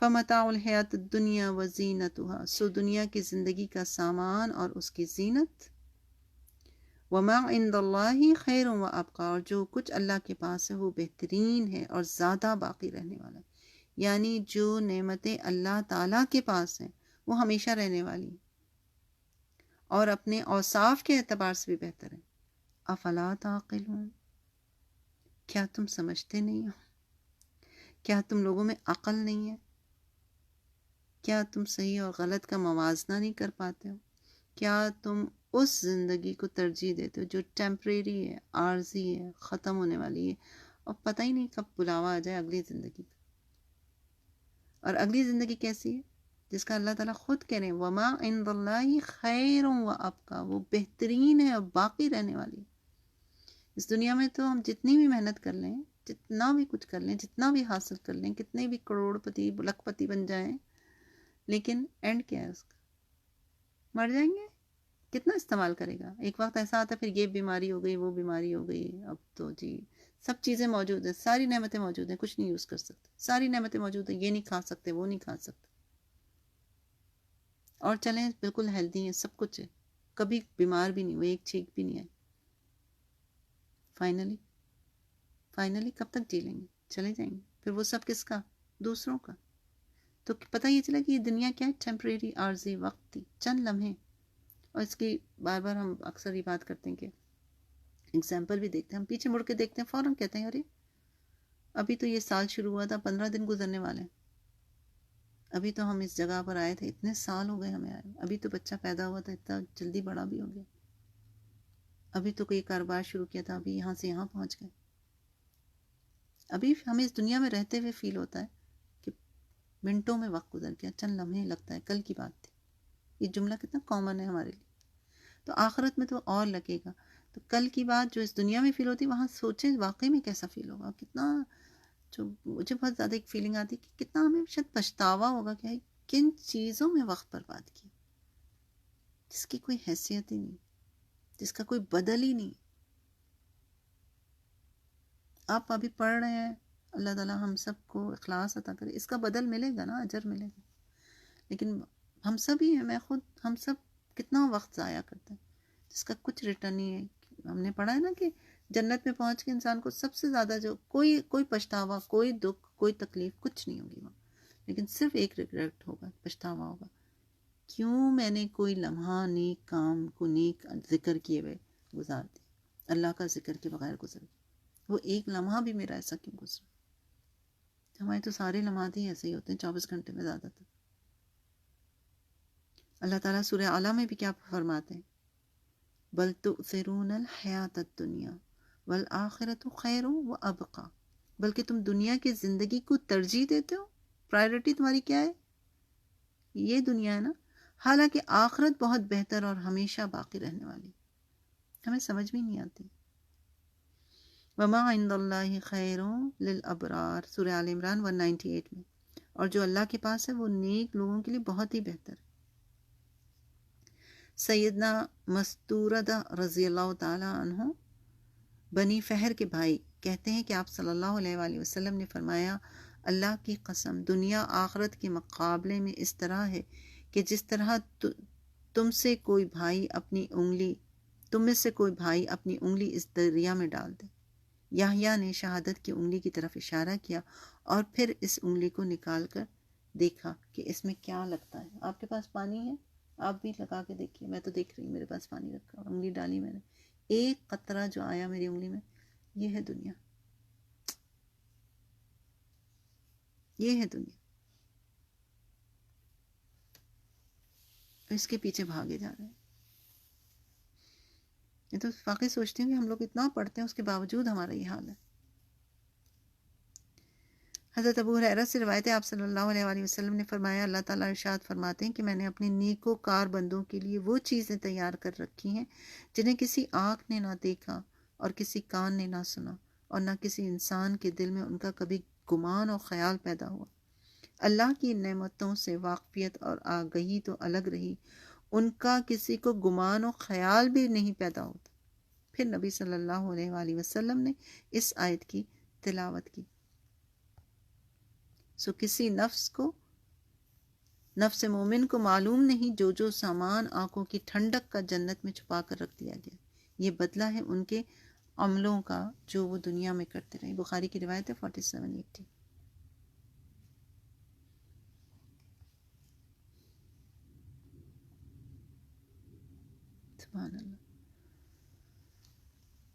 فمتاع الحیات الدنیا وزینتها، سو دنیا کی زندگی کا سامان اور اس کی زینت. وما عند اللہ خیر و ابقا، اور جو کچھ اللہ کے پاس ہے وہ بہترین ہے اور زیادہ باقی رہنے والا ہے. یعنی جو نعمتیں اللہ تعالیٰ کے پاس ہیں وہ ہمیشہ رہنے والی اور اپنے اوصاف کے اعتبار سے بھی بہتر ہیں. افلا تعقلون، کیا تم سمجھتے نہیں ہو؟ کیا تم لوگوں میں عقل نہیں ہے؟ کیا تم صحیح اور غلط کا موازنہ نہیں کر پاتے ہو؟ کیا تم اس زندگی کو ترجیح دیتے ہو جو ٹیمپریری ہے، عارضی ہے، ختم ہونے والی ہے، اور پتہ ہی نہیں کب بلاوا آ جائے اگلی زندگی کا. اور اگلی زندگی کیسی ہے جس کا اللہ تعالیٰ خود کہہ رہے ہیں وما عند اللہ خیر و ابقا، وہ بہترین ہے اور باقی رہنے والی. اس دنیا میں تو ہم جتنی بھی محنت کر لیں، جتنا بھی کچھ کر لیں، جتنا بھی حاصل کر لیں، کتنے بھی کروڑ پتی لکھ پتی بن جائیں، لیکن اینڈ کیا ہے اس کا؟ مر جائیں گے. کتنا استعمال کرے گا؟ ایک وقت ایسا آتا ہے پھر یہ بیماری ہو گئی، وہ بیماری ہو گئی، اب تو جی سب چیزیں موجود ہیں، ساری نعمتیں موجود ہیں، کچھ نہیں یوز کر سکتے. ساری نعمتیں موجود ہیں، یہ نہیں کھا سکتے، وہ نہیں کھا سکتے، اور چلیں بالکل ہیلدی ہیں، سب کچھ ہے، کبھی بیمار بھی نہیں ہوئے، ایک چھینک بھی نہیں آئی. فائنلی کب تک جی لیں گے؟ چلے جائیں گے. پھر وہ سب کس کا؟ دوسروں کا. تو پتہ یہ چلا کہ یہ دنیا کیا ہے؟ ٹیمپریری، عارضی، وقتی، چند لمحے. اور اس کی بار بار ہم اکثر یہ بات کرتے ہیں کہ اگزامپل بھی دیکھتے ہیں، ہم پیچھے مڑ کے دیکھتے ہیں، فوراً کہتے ہیں ارے ابھی تو یہ سال شروع ہوا تھا، 15 دن گزرنے والے ہیں، ابھی تو ہم اس جگہ پر آئے تھے، اتنے سال ہو گئے ہمیں آئے، ابھی تو بچہ پیدا ہوا تھا، اتنا جلدی بڑا بھی ہو گیا، ابھی تو کوئی کاروبار شروع کیا تھا، ابھی یہاں سے یہاں پہنچ گئے. ابھی ہمیں اس دنیا میں رہتے ہوئے فیل ہوتا ہے کہ منٹوں میں وقت گزر گیا، چند لمحے لگتا ہے کل کی بات تھی. یہ جملہ کتنا کامن ہے ہمارے لیے. تو آخرت میں تو اور لگے گا. تو کل کی بات جو اس دنیا میں فیل ہوتی ہے، وہاں سوچیں واقعی میں کیسا فیل ہوگا. کتنا، جو مجھے بہت زیادہ ایک فیلنگ آتی ہے کہ کتنا ہمیں شاید پچھتاوا ہوگا کہ کن چیزوں میں وقت برباد کیا جس کی کوئی حیثیت ہی نہیں، جس کا کوئی بدل ہی نہیں. آپ ابھی پڑھ رہے ہیں، اللہ تعالیٰ ہم سب کو اخلاص عطا کرے، اس کا بدل ملے گا نا، اجر ملے گا. لیکن ہم سب ہی ہیں، میں خود، ہم سب کتنا وقت ضائع کرتے ہیں جس کا کچھ ریٹرن نہیں ہے. ہم نے پڑھا ہے نا کہ جنت میں پہنچ کے انسان کو سب سے زیادہ جو کوئی پچھتاوا، کوئی دکھ، کوئی تکلیف کچھ نہیں ہوگی وہاں، لیکن صرف ایک ریگریٹ ہوگا، پچھتاوا ہوگا، کیوں میں نے کوئی لمحہ نیک کام کو، نیک ذکر کیے ہوئے گزار دیا، اللہ کا ذکر کے بغیر گزر گیا. وہ ایک لمحہ بھی میرا ایسا کیوں گزرا؟ ہمارے تو سارے لمحات ہی ایسے ہی ہوتے ہیں 24 گھنٹے میں زیادہ تر. اللہ تعالیٰ سورہ اعلیٰ میں بھی کیا فرماتے ہیں؟ بل تؤثرون الحیات الدنیا والآخرۃ خیر و ابقا، بلکہ تم دنیا کی زندگی کو ترجیح دیتے ہو، پرائیورٹی تمہاری کیا ہے؟ یہ دنیا ہے نا، حالانکہ آخرت بہت بہتر اور ہمیشہ باقی رہنے والی. ہمیں سمجھ میں نہیں آتی. وما عند اللہ خیر للابرار، سورہ آل عمران 198 میں. اور جو اللہ کے پاس ہے وہ نیک لوگوں کے لیے بہت ہی بہتر ہے. سیدنا مستورد رضی اللہ تعالی عنہ بنی فہر کے بھائی کہتے ہیں کہ آپ صلی اللہ علیہ وآلہ وسلم نے فرمایا، اللہ کی قسم دنیا آخرت کے مقابلے میں اس طرح ہے کہ جس طرح تم میں سے کوئی بھائی اپنی انگلی اس دریا میں ڈال دے. یحییٰ نے شہادت کی انگلی کی طرف اشارہ کیا اور پھر اس انگلی کو نکال کر دیکھا کہ اس میں کیا لگتا ہے. آپ کے پاس پانی ہے؟ آپ بھی لگا کے دیکھیے. میں تو دیکھ رہی ہوں میرے پاس پانی رکھا. انگلی ڈالی میں نے, ایک قطرہ جو آیا میری انگلی میں, یہ ہے دنیا, یہ ہے دنیا. اس کے پیچھے بھاگے جا رہے ہیں. یہ تو واقعی سوچتی ہوں کہ ہم لوگ اتنا پڑھتے ہیں اس کے باوجود ہمارا یہ حال ہے. حضرت ابو ہریرہ سے روایت ہے, آپ صلی اللہ علیہ وآلہ وسلم نے فرمایا, اللہ تعالیٰ ارشاد فرماتے ہیں کہ میں نے اپنے نیکوکار بندوں کے لیے وہ چیزیں تیار کر رکھی ہیں جنہیں کسی آنکھ نے نہ دیکھا اور کسی کان نے نہ سنا اور نہ کسی انسان کے دل میں ان کا کبھی گمان اور خیال پیدا ہوا. اللہ کی نعمتوں سے واقفیت اور آگہی تو الگ رہی, ان کا کسی کو گمان و خیال بھی نہیں پیدا ہوتا. پھر نبی صلی اللہ علیہ وآلہ وسلم نے اس آیت کی تلاوت کی. سو کسی نفس مومن کو معلوم نہیں جو سامان آنکھوں کی ٹھنڈک کا جنت میں چھپا کر رکھ دیا گیا. یہ بدلہ ہے ان کے عملوں کا جو وہ دنیا میں کرتے رہے. بخاری کی روایت ہے 4780. سبحان اللہ.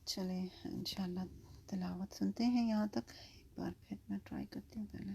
چلیں انشاءاللہ تلاوت سنتے ہیں یہاں تک. ایک بار پھر میں ٹرائی کرتی ہوں پہلے.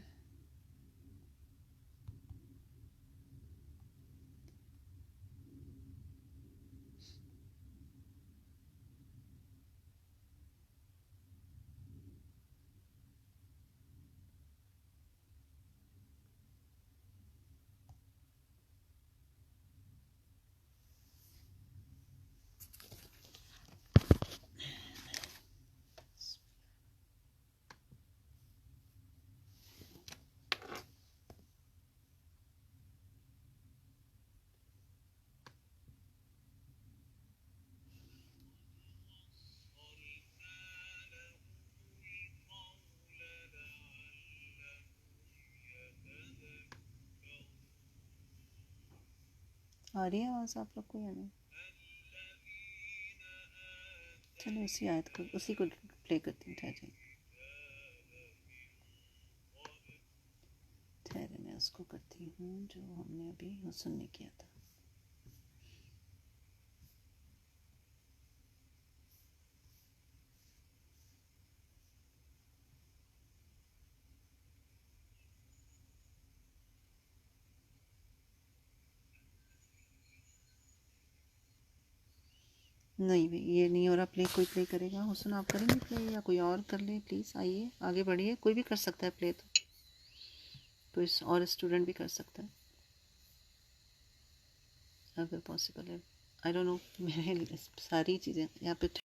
آ رہی ہے آواز آپ لوگ کو یا نہیں؟ چلو اسی آیت کو اسی کو پلے کرتی ہوں. ٹھہرے میں اس کو کرتی ہوں جو ہم نے ابھی حسن نے کیا تھا. نہیں بھائی یہ نہیں ہو رہا پلے. کوئی پلے کرے گا؟ حسن آپ کریں گے پلے یا کوئی اور کر لے؟ پلیز آئیے آگے بڑھیے. کوئی بھی کر سکتا ہے پلے, تو کوئی اور اسٹوڈنٹ بھی کر سکتا ہے اگر پاسبل ہے. آئی ڈونٹ نو, میرے ساری چیزیں یہاں پہ